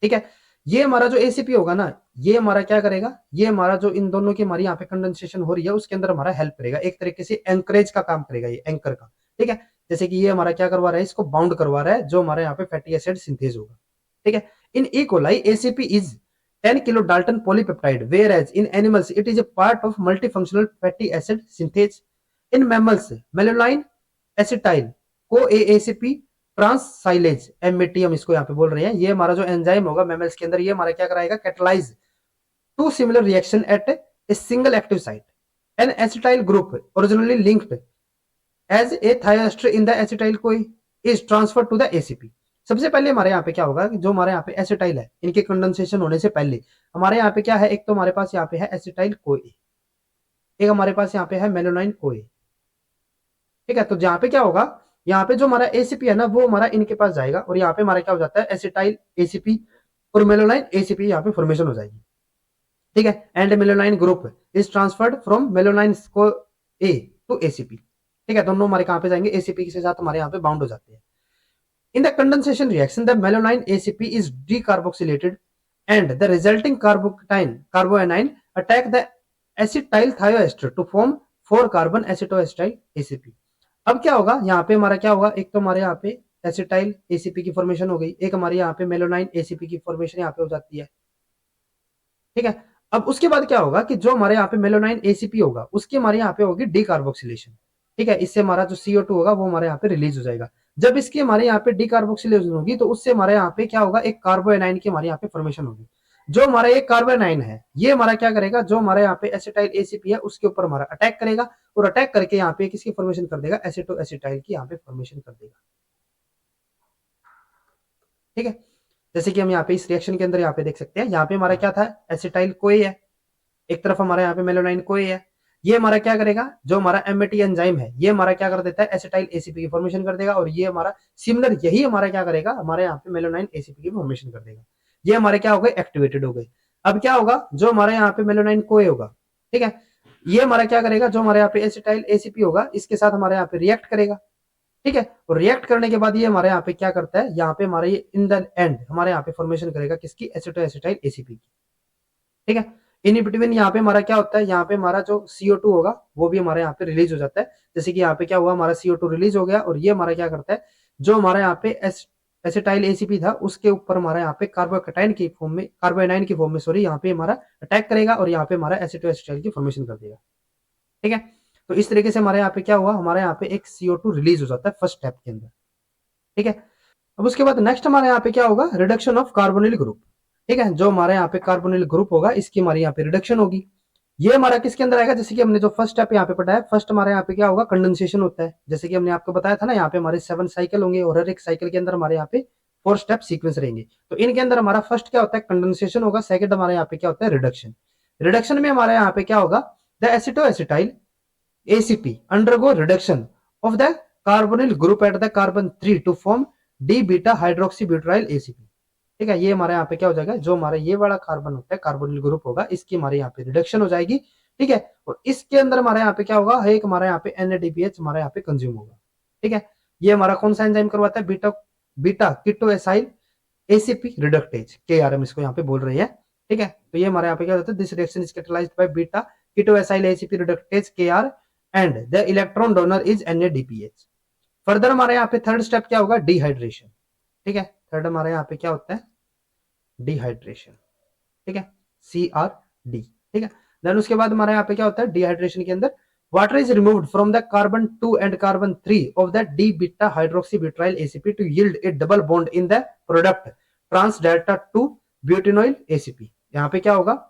ठीक है, ये हमारा जो ACP होगा ना, ये हमारा क्या करेगा, ये हमारा जो इन दोनों की हमारी यहाँ पे कंडेंसेशन हो रही है उसके अंदर हमारा हेल्प करेगा, एक तरीके से एंकरेज का काम करेगा, ये एंकर का। ठीक है, जैसे कि ये हमारा क्या करवा रहा है, इसको बाउंड करवा रहा है जो हमारे यहाँ पे फैटी एसिड सिंथेज होगा। ठीक है, in E coli ACP is 10 kilo dalton polypeptide, whereas in animals it is a part of multifunctional fatty acid synthase. In mammals malonyl acetyl CoA ACP transacylase MAT हम इसको यहाँ पे बोल रहे हैं, ये हमारा जो एंजाइम होगा मेमल्स के अंदर, ये हमारा क्या कराएगा, catalyze two similar reaction at a single active site. An acetyl group originally linked as a thioester in the acetyl CoA is transfer to the ACP। सबसे पहले हमारे यहाँ पे क्या होगा कि जो हमारे यहाँ पे एसिटाइल है, इनके कंडेंसेशन होने से पहले हमारे यहाँ पे क्या है, एक तो हमारे पास यहाँ पे है एसिटाइल कोए, एक हमारे पास यहाँ पे है मेलानाइन कोए। ठीक है, तो जहाँ पे क्या होगा, यहाँ पे जो हमारा ACP है ना वो हमारा इनके पास जाएगा और यहाँ पे हमारा क्या हो जाता है, एसिटाइल ACP और मेलानाइन ACP यहाँ पे फॉर्मेशन हो जाएगी। ठीक है, and malonyl group is transferred from malonyl CoA A to ACP। ठीक है, दोनों हमारे कहाँ पे जाएंगे, ACP के साथ हमारे यहाँ पे बाउंड हो जाते हैं। In the condensation reaction the malonyl ACP is decarboxylated and the resulting carbanion attack the acetyl thioester to form 4 carbon acetoacetyl ACP। अब क्या होगा, यहाँ पे हमारा क्या होगा, एक तो हमारे यहाँ पे एसिटाइल ACP की फॉर्मेशन हो गई, एक हमारे यहाँ पे मेलानाइन ACP की फॉर्मेशन यहाँ पे हो जाती है। ठीक है, अब उसके बाद क्या होगा कि जो हमारे यहाँ पे मेलानाइन ACP होगा उसकी हमारे यहाँ पे होगी डीकार्बोक्सिलेशन। ठीक है, इससे हमारा जो CO2 होगा वो हमारे यहाँ पे रिलीज हो जाएगा। जब इसकी हमारे यहाँ पे डीकार्बोक्सिलेशन होगी तो उससे हमारे यहाँ पे क्या होगा, एक कार्बोएनाइन की हमारे यहाँ पे फॉर्मेशन होगी। जो हमारा ये कार्बोनाइन है ये हमारा क्या करेगा, जो हमारे यहाँ पे एसिटाइल ACP है उसके ऊपर हमारा अटैक करेगा और अटैक करके यहाँ पे किसकी फॉर्मेशन कर देगा, एसिटोएसिटाइल की यहाँ पे फॉर्मेशन कर देगा। ठीक है, जैसे कि हम यहाँ पे इस रिएक्शन के अंदर यहाँ पे देख सकते हैं, यहाँ पे हमारा क्या था, एसिटाइल कोई है, एक तरफ हमारा यहाँ पे मेलोनाइन कोई है, ये हमारा क्या करेगा, जो हमारा एमएटी एंजाइम है ये हमारा क्या कर देता है, एसिटाइल एसीपी की फॉर्मेशन कर देगा, और ये हमारा सिमिलर यही हमारा क्या करेगा, हमारे यहाँ पे मेलोनाइन एसीपी की फॉर्मेशन कर देगा। ये हमारे क्या हो गए, एक्टिवेटेड हो गए। अब क्या होगा, जो हमारे यहाँ पे मेलोनाइन कोए होगा, ठीक है, ये हमारा क्या करेगा, जो हमारे यहाँ पे एसिटाइल एसीपी होगा इसके साथ हमारे यहाँ पे रिएक्ट करेगा, ठीक है, और रिएक्ट करने के बाद ये हमारे यहाँ पे क्या करता है, यहाँ पे हमारे ये इन द एंड हमारे यहाँ पे फॉर्मेशन करेगा किसकी, एसिटो एसिटाइल एसीपी की, ठीक है। इन बिटवीन यहाँ पे हमारा क्या होता है, यहाँ पे हमारा जो CO2 होगा वो भी हमारे यहाँ पे रिलीज हो जाता है। जैसे कि यहाँ पे क्या हुआ, हमारा CO2 रिलीज हो गया, और ये हमारा क्या करता है, जो हमारा यहाँ पे एसिटाइल एसीपी था उसके ऊपर हमारा यहाँ पे कार्बोकटाइन की फॉर्म में, कार्बोनाइन की फॉर्म में सॉरी, यहाँ पे हमारा अटैक करेगा और यहाँ पे हमारा एसिटो एसिटाइल की फॉर्मेशन कर देगा, ठीक है। तो इस तरीके से हमारे यहाँ पे क्या हुआ, हमारे यहाँ पे एक CO2 रिलीज हो जाता है फर्स्ट स्टेप के अंदर, ठीक है। अब उसके बाद नेक्स्ट हमारे यहाँ पे क्या होगा, रिडक्शन ऑफ कार्बोनिल ग्रुप, ठीक है, जो हमारे यहाँ पे कार्बोनिल ग्रुप होगा इसकी हमारे यहाँ पे रिडक्शन होगी। ये हमारा किसके अंदर आएगा, जैसे कि हमने जो फर्स्ट स्टेप यहाँ पे पढ़ा है, फर्स्ट हमारे यहाँ पे क्या होगा, कंडेंसेशन होता है। जैसे कि हमने आपको बताया था ना, यहाँ पे हमारे 7 साइकिल होंगे और हर एक साइकिल के अंदर हमारे यहाँ पे 4 स्टेप सीक्वेंस रहेंगे। तो इनके अंदर हमारा फर्स्ट क्या होता है, कंडेंसेशन होगा, सेकंड हमारे यहाँ पे क्या होता है, रिडक्शन। रिडक्शन में हमारे यहाँ पे क्या होगा, the एसिटो acetyl ACP undergo reduction of the carbonyl group at the carbon 3 to form D beta hydroxybutyryl ACP, ठीक है। ये हमारे यहाँ पे क्या हो जाएगा, जो हमारा ये वाला कार्बन होता है कार्बोनिल ग्रुप होगा इसकी हमारे यहाँ पे रिडक्शन हो जाएगी, ठीक है। और इसके अंदर हमारे यहाँ पे क्या होगा, एक हमारे यहाँ पे NADPH हमारे यहाँ पे कंज्यूम होगा, ठीक है। ये हमारा कौन सा एंजाइम करवाता है, beta ketoacyl ACP reductase, KRM इसको यहाँ पे बोल रहे हैं, ठीक है। तो ये हमारे यहाँ पे क्या होता है, this reaction is catalysed by beta ketoacyl ACP reductase KR and the electron donor is NADPH। Further हमारे यहाँ पे थर्ड स्टेप क्या होगा, डिहाइड्रेशन, ठीक है। थर्ड हमारे यहाँ पे क्या होता है, डिहाइड्रेशन, ठीक है, CRD, ठीक है। देन उसके बाद हमारे यहाँ पे क्या होता है, डिहाइड्रेशन के अंदर water is removed from the carbon 2 and carbon 3 of the D beta hydroxybutyl ACP to yield a double bond in the product trans delta 2 butenoyl ACP। यहाँ पे क्या होगा,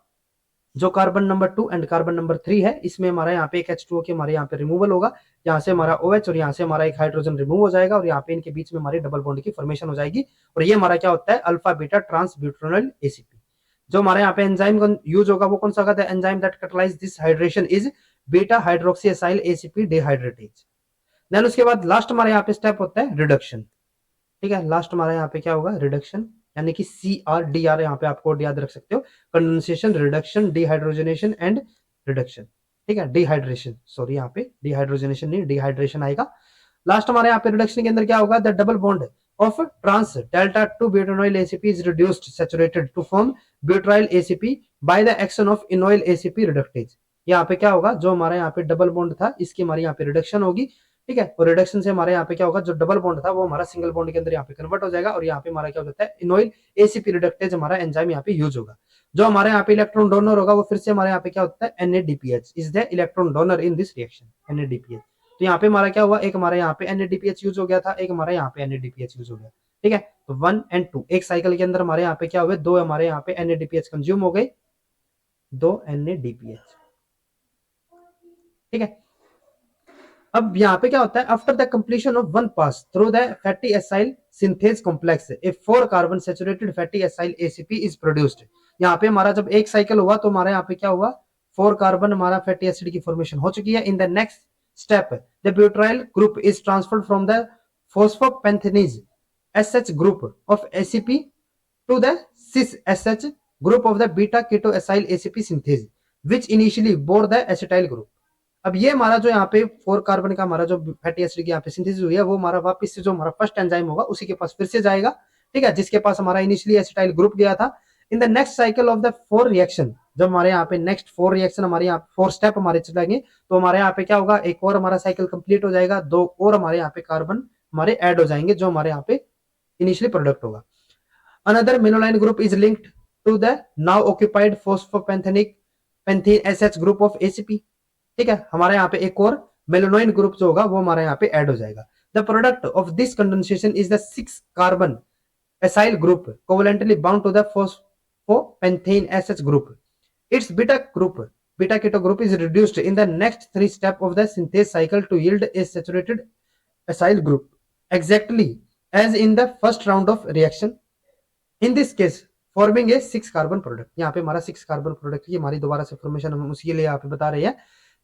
जो carbon number 2 and carbon number 3 है इसमें हमारा यहाँ पे एक H2O के हमारे यहाँ पे रिमूवल होगा, यहाँ से हमारा OH और यहाँ से हमारा एक हाइड्रोजन रिमूव हो जाएगा, और यहाँ पे इनके बीच में हमारी डबल बॉन्ड की फॉर्मेशन हो जाएगी, और ये हमारा क्या होता है, अल्फा बीटा ट्रांस ब्यूटेनॉइल ACP। जो हमारे यहाँ पे एंजाइम यूज होगा वो कौन सा होगा, enzyme that catalyze this hydration is beta hydroxyacyl ACP dehydratase. Then उसके बाद लास्ट हमारे यहाँ पे स्टेप होता है रिडक्शन, ठीक है। लास्ट हमारे यहाँ पे क्या होगा, रिडक्शन, यानी कि CRDR, यहाँ पे आप कोड याद रख सकते हो, condensation, reduction, dehydrogenation and reduction, ठीक है, डिहाइड्रेशन, सॉरी यहाँ पे डिहाइड्रोजनेशन नहीं डिहाइड्रेशन आएगा। लास्ट हमारे यहाँ पे रिडक्शन के अंदर क्या होगा, the double bond of trans delta 2 butyl ACP is reduced saturated to form butyl ACP by the action of enoyl ACP reductase। यहाँ पे क्या होगा, जो हमारे यहाँ पे डबल बॉन्ड था इसकी हमारी यहाँ पे रिडक्शन होगी, ठीक है, और रिडक्शन से हमारे यहाँ पे क्या होगा, जो डबल बॉन्ड था वो हमारा सिंगल बॉन्ड के अंदर यहाँ पे कन्वर्ट हो जाएगा, और यहाँ पे हमारा क्या हो जाता है, इनोइल ACP रिडक्टेज हमारा एंजाइम यहाँ पे यूज होगा। जो हमारे यहाँ पे इलेक्ट्रॉन डोनर होगा वो फिर से हमारे यहाँ पे क्या होता है, NADPH is the electron donor in this reaction, NADPH। तो यहाँ पे हमारा क्या हुआ, एक हमारे यहाँ पे NADPH यूज हो गया था, एक हमारे यहाँ पे NADPH यूज हो गया, ठीक है। तो 1 एंड 2 एक साइकिल के अंदर हमारे यहाँ पे क्या हुए, 2 हमारे यहाँ पे NADPH कंज्यूम हो गए, 2 NADPH, ठीक है। अब यहाँ पे क्या होता है, after the completion of one pass through the fatty acyl synthase complex A 4 carbon saturated fatty acyl ACP is produced. यहाँ पे हमारा जब एक साइकिल हुआ तो हमारे यहाँ पे क्या हुआ, 4 कार्बन हमारा फैटी एसिड की फॉर्मेशन हो चुकी है। In the next step the butyl group is transferred from the phosphopantetheine SH group of ACP to the cis SH group of the beta ketoacyl ACP synthase which initially bore the acetyl group। अब ये हमारा जो यहाँ पे 4 carbon का हमारा जो fatty acid की यहाँ पे सिंथेसिस हुई है वो हमारा वापस से जो हमारा फर्स्ट एंजाइम होगा उसी के पास फिर से जाएगा, ठीक है, जिसके पास हमारा इनिशियली एसिटाइल ग्रुप गया था। इन the next cycle of the 4 reaction, जब हमारे यहाँ पे नेक्स्ट 4 रिएक्शन हमारे यहाँ 4 स्टेप हमारे चलेंगे तो हमारे यहाँ पे क्या होगा, एक और हमारा साइकिल कंप्लीट हो जाएगा, 2 और हमारे यहाँ पे कार्बन हमारे ऐड हो जाएंगे जो हमारे यहाँ पे इनिशियली प्रोडक्ट होगा। Another malonyl group is linked to the now occupied phosphopantothenic pantetheine SH group of ACP, ठीक है। हमारे यहाँ पे एक और मेलोनोइन ग्रुप जो होगा वो हमारे यहाँ पे ऐड हो जाएगा। The product of this condensation is the 6 carbon acyl group covalently bound to the phosphopantetheine SH group. It's beta keto group is reduced in the next 3 step of the synthase cycle to yield a saturated acyl group exactly as in the first round of reaction, in this case forming a 6 carbon product, यहाँ पे हमारा 6 carbon product की हमारी दोबारा से formation हम उसके लिए यहाँ पे बता रहे हैं।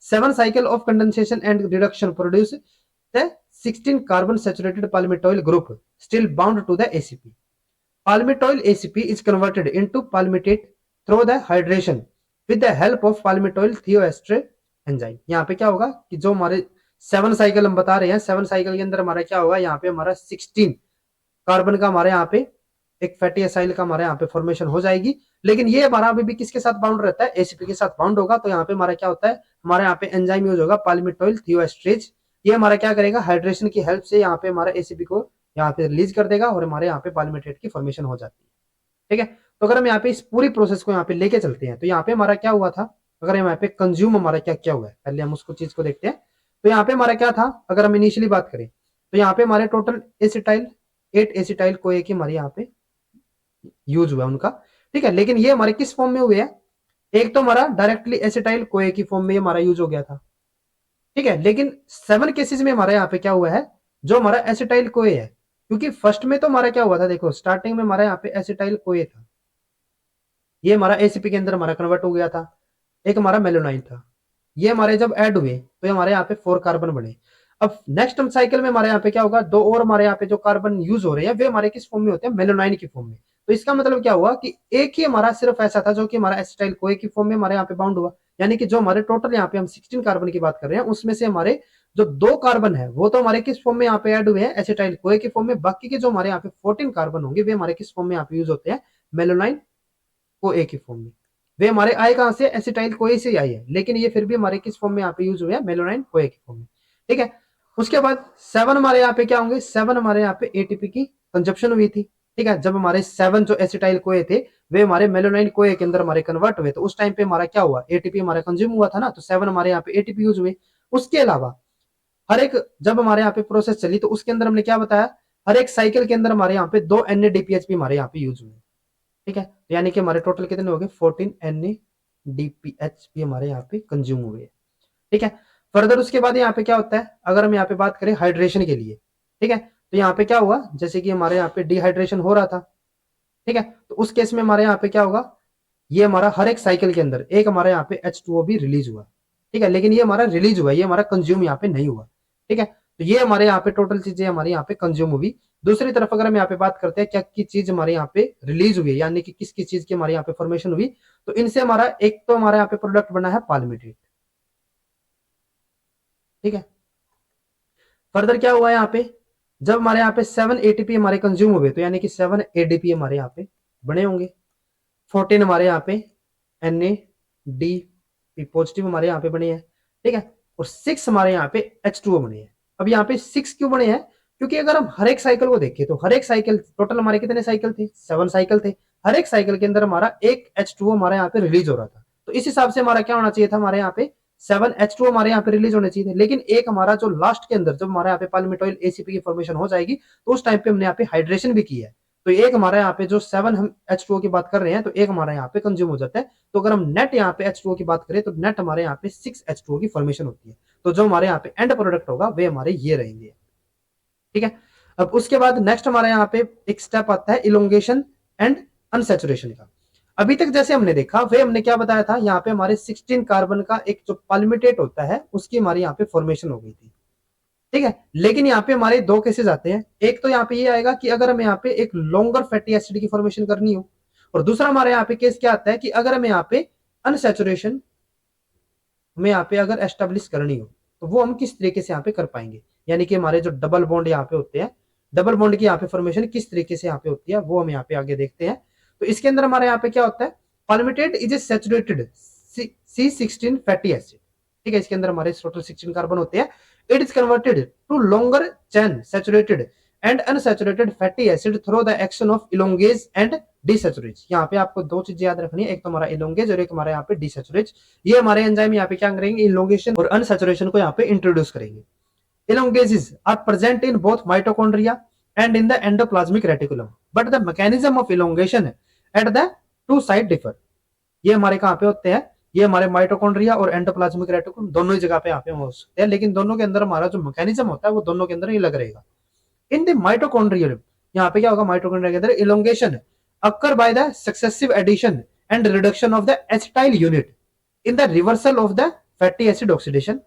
7 cycle of condensation and reduction produce the 16 carbon saturated palmitoyl group still bound to the ACP. Palmitoyl ACP is converted into palmitate through the hydration with the help of palmitoyl thioester enzyme. यहाँ पे क्या होगा कि जो हमारे 7 cycle हम बता रहे हैं, 7 साइकिल के अंदर हमारा क्या होगा, यहाँ पे हमारा 16 कार्बन का हमारे यहाँ पे एक फैटी एसाइल का हमारे यहाँ पे फॉर्मेशन हो जाएगी। लेकिन ये हमारा अभी भी किसके साथ बाउंड रहता है, एसीपी के साथ बाउंड होगा। तो यहाँ पे हमारा क्या होता है, हमारे यहाँ पे एंजाइम यूज होगा पाल्मिटोइल थियोएस्ट्रेज। ये हमारा क्या करेगा, हाइड्रेशन की हेल्प से यहाँ पे हमारा एसीपी को यहाँ पे रिलीज कर देगा और हमारे यहाँ पे पाल्मिटेट की फॉर्मेशन हो जाती है। ठीक है, तो अगर हम यहाँ पे इस पूरी प्रोसेस को यहाँ पे लेके चलते हैं तो यहाँ पे हमारा क्या हुआ था, अगर हम यहाँ पे कंज्यूम हमारा क्या क्या हुआ है, पहले हम उसको चीज को देखते हैं। तो यहाँ पे हमारा क्या था, अगर हम इनिशियली बात करें तो यहाँ पे हमारे टोटल एसिटाइल 8 एसिटाइल कोए की हमारे यहाँ पे यूज हुआ उनका। ठीक है, लेकिन ये हमारे किस फॉर्म में हुए हैं, एक तो हमारा डायरेक्टली एसिटाइल कोए की फॉर्म में हमारा यूज हो गया था। ठीक है, लेकिन 7 केसेस में हमारे यहाँ पे क्या हुआ है, जो हमारा एसिटाइल कोए है, क्योंकि फर्स्ट में तो हमारा क्या हुआ था, देखो स्टार्टिंग में हमारा यहाँ पे एसिटाइल कोए था, ये हमारा एसीपी के अंदर हमारा कन्वर्ट हो गया था। एक हमारा मेलोनाइन था, ये हमारे जब ऐड हुए तो ये हमारे यहाँ पे 4 कार्बन बने। अब नेक्स्ट साइकिल में हमारे यहाँ पे क्या होगा, 2 और हमारे यहाँ पे जो कार्बन यूज हो रहे हैं वे हमारे किस फॉर्म में होते हैं, मेलोनाइन की फॉर्म में। तो इसका मतलब क्या हुआ कि एक ही हमारा सिर्फ ऐसा था जो कि हमारा एसिटाइल कोए की फॉर्म में हमारे यहाँ पे बाउंड हुआ। यानी कि जो हमारे टोटल यहाँ पे हम 16 कार्बन की बात कर रहे हैं उसमें से हमारे जो 2 कार्बन है वो तो हमारे किस फॉर्म में यहाँ पे ऐड हुए हैं, एसिटाइल कोए की फॉर्म में। बाकी के जो हमारे यहाँ पे 14 कार्बन होंगे वे हमारे किस फॉर्म में यहाँ पे यूज होते हैं, मेलोनाइन कोए की फॉर्म में। वे हमारे आए कहां से, एसिटाइल कोए से आई है, लेकिन ये फिर भी हमारे किस फॉर्म में यहाँ पे यूज हुए हैं, मेलोनाइन कोए की फॉर्म में। ठीक है, उसके बाद 7 हमारे यहाँ पे क्या होंगे, 7 हमारे यहाँ पे एटीपी की कंजप्शन हुई थी। ठीक है, जब हमारे 7 जो एसिटाइल कोए थे वे हमारे मेलोनाइन कोए के अंदर हमारे कन्वर्ट हुए, तो उस टाइम पे हमारा क्या हुआ, एटीपी हमारा कंज्यूम हुआ था ना, तो 7 हमारे यहाँ पे एटीपी यूज हुए। उसके अलावा हर एक जब हमारे यहाँ पे प्रोसेस चली तो उसके अंदर हमने क्या बताया, हर एक साइकिल के अंदर हमारे यहाँ पे 2 NADPH भी हमारे यहाँ पे यूज हुए। ठीक है, यानी कि हमारे टोटल कितने हो गए, 14 NADPH भी हमारे यहाँ पे कंज्यूम हुए। ठीक है, फर्दर उसके बाद यहाँ पे क्या होता है, अगर हम यहाँ पे बात करें हाइड्रेशन के लिए, ठीक है, तो यहाँ पे क्या हुआ, जैसे कि हमारे यहाँ पे डिहाइड्रेशन हो रहा था। ठीक है, तो उस केस में हमारे यहाँ पे क्या होगा, ये हमारा हर एक साइकिल के अंदर एक हमारे यहाँ पे H2O भी रिलीज हुआ। ठीक है, लेकिन ये हमारा रिलीज हुआ, ये हमारा कंज्यूम यहाँ पे नहीं हुआ। ठीक है, तो ये हमारे यहाँ पे टोटल चीजें हमारे यहाँ पे कंज्यूम हुई। दूसरी तरफ अगर हम यहाँ पे बात करते हैं क्या की चीज हमारे यहाँ पे रिलीज हुई, यानी कि किस चीज की हमारे यहाँ पे फॉर्मेशन हुई, तो इनसे हमारा एक तो हमारे यहाँ पे प्रोडक्ट बना है पाल्मिटेट। ठीक है, फर्दर क्या हुआ यहाँ पे, जब हमारे यहाँ पे 7 एटीपी हमारे कंज्यूम हुए तो यानी कि 7 एडीपी हमारे यहाँ पे बने होंगे। 14 हमारे यहाँ पे NAD पॉजिटिव हमारे यहाँ पे बने हैं। ठीक है, और 6 हमारे यहाँ पे H2O बने हैं। अब यहाँ पे 6 क्यों बने हैं, क्योंकि अगर हम हर एक साइकिल को देखें तो हर एक साइकिल टोटल हमारे कितने साइकिल थे, 7 साइकिल थे। हर एक साइकिल के अंदर हमारा एक H2O हमारे यहाँ पे रिलीज हो रहा था। तो इस हिसाब से हमारा क्या होना चाहिए था, हमारे यहाँ पे 7 H2O हमारे यहाँ पे रिलीज होने चाहिए थे। लेकिन एक हमारा जो लास्ट के अंदर जब हमारे यहाँ पे पाल्मिटोइल ACP की फॉर्मेशन हो जाएगी तो उस टाइम पे हमने यहाँ पे हाइड्रेशन भी की है। तो एक हमारे यहाँ पे जो 7 हम H2O की बात कर रहे हैं तो एक हमारे यहाँ पे कंज्यूम हो जाता है। तो अगर हम नेट यहाँ पे H2O की बात करें तो नेट हमारे यहाँ पे 6 H2O की फॉर्मेशन होती है। तो जो हमारे यहाँ पे एंड प्रोडक्ट होगा वे हमारे ये रहेंगे। ठीक है, अब उसके बाद नेक्स्ट हमारे यहाँ पे एक स्टेप आता है इलोंगेशन एंड अनसेचुरेशन का। अभी तक जैसे हमने देखा वे हमने क्या बताया था, यहाँ पे हमारे 16 कार्बन का एक जो पाल्मिटेट होता है उसकी हमारी यहाँ पे फॉर्मेशन हो गई थी। ठीक है, लेकिन यहाँ पे हमारे 2 केसेस आते हैं। एक तो यहाँ पे ये आएगा कि अगर हमें यहाँ पे एक लॉन्गर फैटी एसिड की फॉर्मेशन करनी हो, और दूसरा हमारे यहाँ पे केस क्या आता है कि अगर हमें यहाँ पे अनसेचुरेशन हमें यहाँ पे अगर एस्टेब्लिश करनी हो तो वो हम किस तरीके से यहाँ पे कर पाएंगे। यानी कि हमारे जो डबल बॉन्ड यहाँ पे होते हैं, डबल बॉन्ड की यहाँ पे फॉर्मेशन किस तरीके से यहाँ पे होती है वो हम यहाँ पे आगे देखते हैं। तो इसके अंदर हमारे यहाँ पे क्या होता है, palmitate is a saturated C16 fatty acid. ठीक है, इसके अंदर हमारे टोटल 16 कार्बन होते हैं। It is converted to longer chain saturated and unsaturated fatty acid through the action of elongase and desaturase. यहाँ पे आपको 2 चीजें याद रखनी है, एक तो हमारा इलोंगेज और एक हमारा यहाँ पे डिसैचुरेज। ये हमारे एंजाइम यहाँ पे क्या करेंगे, इलोंगेशन और अनसैचुरेशन को यहाँ पे इंट्रोड्यूस करेंगे। Elongases are present in both mitochondria and in the endoplasmic reticulum, but the mechanism of elongation at the two side differ। ये हमारे कहाँ पे होते हैं, ये हमारे माइटोकॉन्ड्रिया और एंडोप्लाज्मिक रेटिकुलम दोनों ही जगह पे यहाँ पे हो सकते हैं, लेकिन दोनों के अंदर हमारा जो मैकेनिज्म होता है वो दोनों के अंदर ही लग रहेगा। इन द माइटोकॉन्ड्रियल यहाँ पे क्या होगा, माइटोकॉन्ड्रिया के अंदर elongation occur by the successive addition and reduction of the acetyl unit in the reversal of the fatty acid oxidation.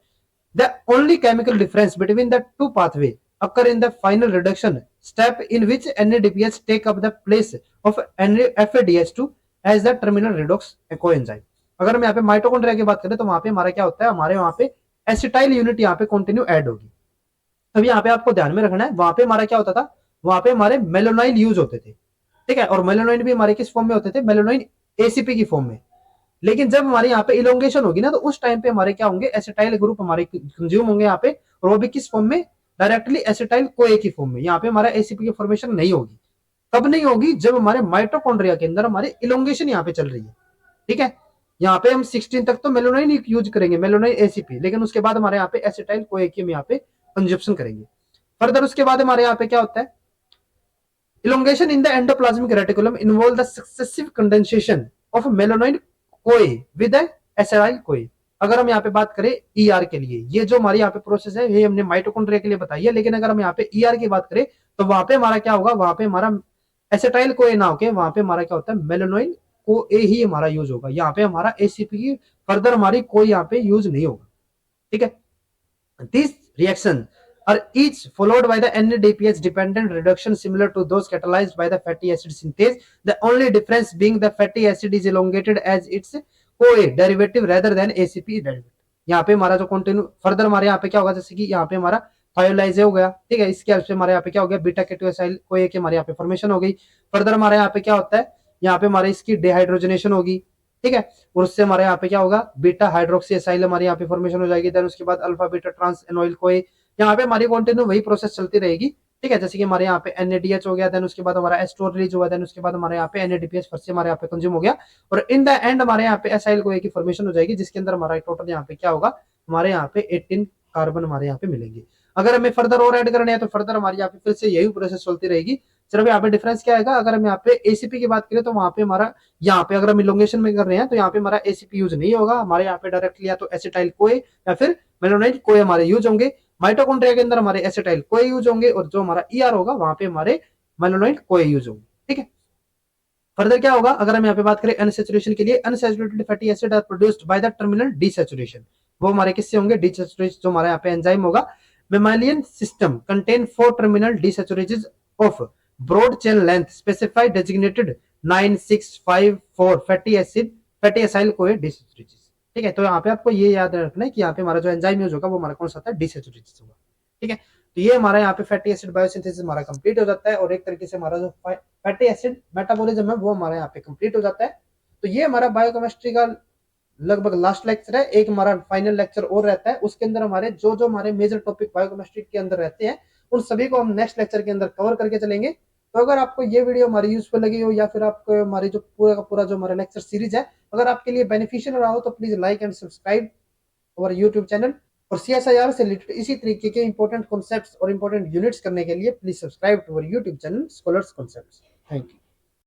The only chemical difference between the two pathway occur in the final reduction step in which NADPH take up the place of FADH2 as the terminal redox coenzyme. अगर हम यहाँ पे mitochondria की बात करें तो वहां पे हमारा क्या होता है, हमारे वहां पे एसिटाइल यूनिट यहाँ पे कंटिन्यू ऐड होगी। अब यहाँ पे आपको ध्यान में रखना है, वहां पे हमारा क्या होता था, वहां पे हमारे मेलोनाइल यूज होते थे, ठीक है, और मेलोनाइल भी हमारे किस फॉर्म में होते थे, मेलोनाइल एसीपी की फॉर्म में। लेकिन जब हमारे यहाँ पे इलोंगेशन होगी ना, तो उस टाइम पे हमारे क्या होंगे, एसिटाइल ग्रुप हमारे कंज्यूम होंगे यहाँ पे, और वो भी किस फॉर्म में, डायरेक्टली एसिटाइल कोए की फॉर्म में। यहाँ पे हमारा एसीपी की फॉर्मेशन नहीं होगी। कब नहीं होगी, जब हमारे माइटोकॉन्ड्रिया के अंदर हमारे इलोंगेशन यहाँ पे चल रही है, ठीक है। यहाँ पे हम 16 तक तो मेलोनाइन यूज करेंगे, मेलोनाइन एसीपी, लेकिन उसके बाद हमारे यहाँ पे एसिटाइल कोए की हम यहाँ पे कंजप्शन करेंगे। फर्दर उसके बाद हमारे यहाँ पे क्या होता है, elongation in the endoplasmic reticulum involve the successive condensation of melanoid CoA with the acyl CoA। अगर हम यहाँ पे बात करें ER के लिए, ये जो हमारी यहाँ पे प्रोसेस है, ये हमने माइटोकॉन्ड्रिया के लिए बताई है, लेकिन अगर हम यहाँ पे ER की बात करें तो वहां पे हमारा क्या होगा, वहां पे हमारा एसिटाइल CoA ना होके वहां पे हमारा क्या होता है, मेलानोइड CoA ही हमारा यूज होगा। यहाँ पे हमारा ACP की फर्दर हमारी कोई यहाँ पे यूज नहीं होगा, ठीक है। These reactions are each followed by the NADPH dependent reduction similar to those catalyzed by the fatty acid synthase, the only difference being the fatty acid is elongated as its CoA derivative rather than ACP derivative। यहाँ पे हमारा जो continue further हमारे यहाँ पे क्या होगा, जैसे कि यहाँ पे हमारा थायोलाइज हो गया, ठीक है, इसके हेल्प से हमारे यहाँ पे क्या हो गया, बीटा केटोएसाइल कोए की हमारे यहाँ पे फॉर्मेशन हो गई। फर्दर हमारे यहाँ पे क्या होता है, यहाँ पे हमारे इसकी डिहाइड्रोजनेशन होगी, ठीक है, और उससे हमारे यहाँ पे क्या होगा, बीटा हाइड्रोक्सी एसाइल हमारे यहाँ पे फॉर्मेशन हो जाएगी। देन उसके बाद अल्फा बीटा ट्रांस एनोइल कोए, यहाँ पे हमारी कंटिन्यू वही प्रोसेस चलती रहेगी, ठीक है। जैसे कि हमारे यहाँ पे NADH हो गया, देन उसके बाद हमारा एस्टोर रिलीज हुआ, देन उसके बाद हमारे यहाँ पे NADPH फिर से हमारे यहाँ पे कंज्यूम हो गया, और इन द एंड हमारे यहाँ पे एसाइल कोए की फॉर्मेशन हो जाएगी, जिसके अंदर हमारा टोटल यहाँ पे क्या होगा, हमारे यहाँ पे 18 कार्बन हमारे यहाँ पे मिलेंगे। अगर हमें फर्दर और ऐड करने हैं तो फर्दर हमारी यहाँ पे फिर से यही प्रोसेस चलती रहेगी। सिर्फ यहाँ पे डिफरेंस क्या आएगा, अगर हम यहाँ पे एसीपी की बात करें तो वहां पे हमारा, यहाँ पे अगर हम इलोंगेशन में कर रहे हैं तो यहाँ पे हमारा एसीपी यूज नहीं होगा, हमारे यहाँ पे डायरेक्टली या तो एसिटाइल कोए या फिर मेलोनाइड कोए हमारे यूज होंगे। माइटोकॉन्ड्रिया के अंदर हमारे एसिटाइल कोए यूज होंगे, और जो हमारा ईआर होगा वहां पे हमारे मेलोनाइड कोए यूज होंगे, ठीक है। फर्दर क्या होगा, अगर हम यहाँ पे बात करें अनसैचुरेशन के लिए, unsaturated fatty acid are produced by the terminal desaturation. वो हमारे किससे होंगे, डीसैचुरेशन, जो हमारे यहाँ पे एंजाइम होगा। Mammalian system contain 4 terminal desaturations of broad chain length specified designated 9654 fatty acid fatty acyl CoA desaturations, ठीक है। तो यहाँ पे आपको ये याद रखना है कि यहाँ पे हमारा जो एंजाइम यूज होगा वो हमारा कौन सा होता है, डीसैचुरेशंस होगा, ठीक है। तो ये हमारा यहाँ पे फैटी एसिड बायोसिंथेसिस हमारा कंप्लीट हो जाता है, और एक तरीके से हमारा जो फैटी एसिड मेटाबॉलिज्म है वो हमारे यहाँ पे कंप्लीट हो जाता है। तो ये हमारा बायोकेमिस्ट्री का लगभग लास्ट लेक्चर है। एक हमारा फाइनल लेक्चर और रहता है, उसके अंदर हमारे जो जो हमारे मेजर टॉपिक बायोकेमिस्ट्री के अंदर रहते हैं उन सभी को हम नेक्स्ट लेक्चर के अंदर कवर करके चलेंगे। तो अगर आपको ये वीडियो हमारी यूजफुल लगी हो, या फिर आपको हमारी जो पूरा का पूरा जो हमारा लेक्चर सीरीज है अगर आपके लिए बेनिफिशियल रहा हो, तो please like and subscribe our YouTube channel. और CSIR से रिलेटेड इसी तरीके के इंपॉर्टेंट कॉन्सेप्ट्स और इंपॉर्टेंट यूनिट्स करने के लिए please subscribe to our YouTube channel scholars concepts. Thank you.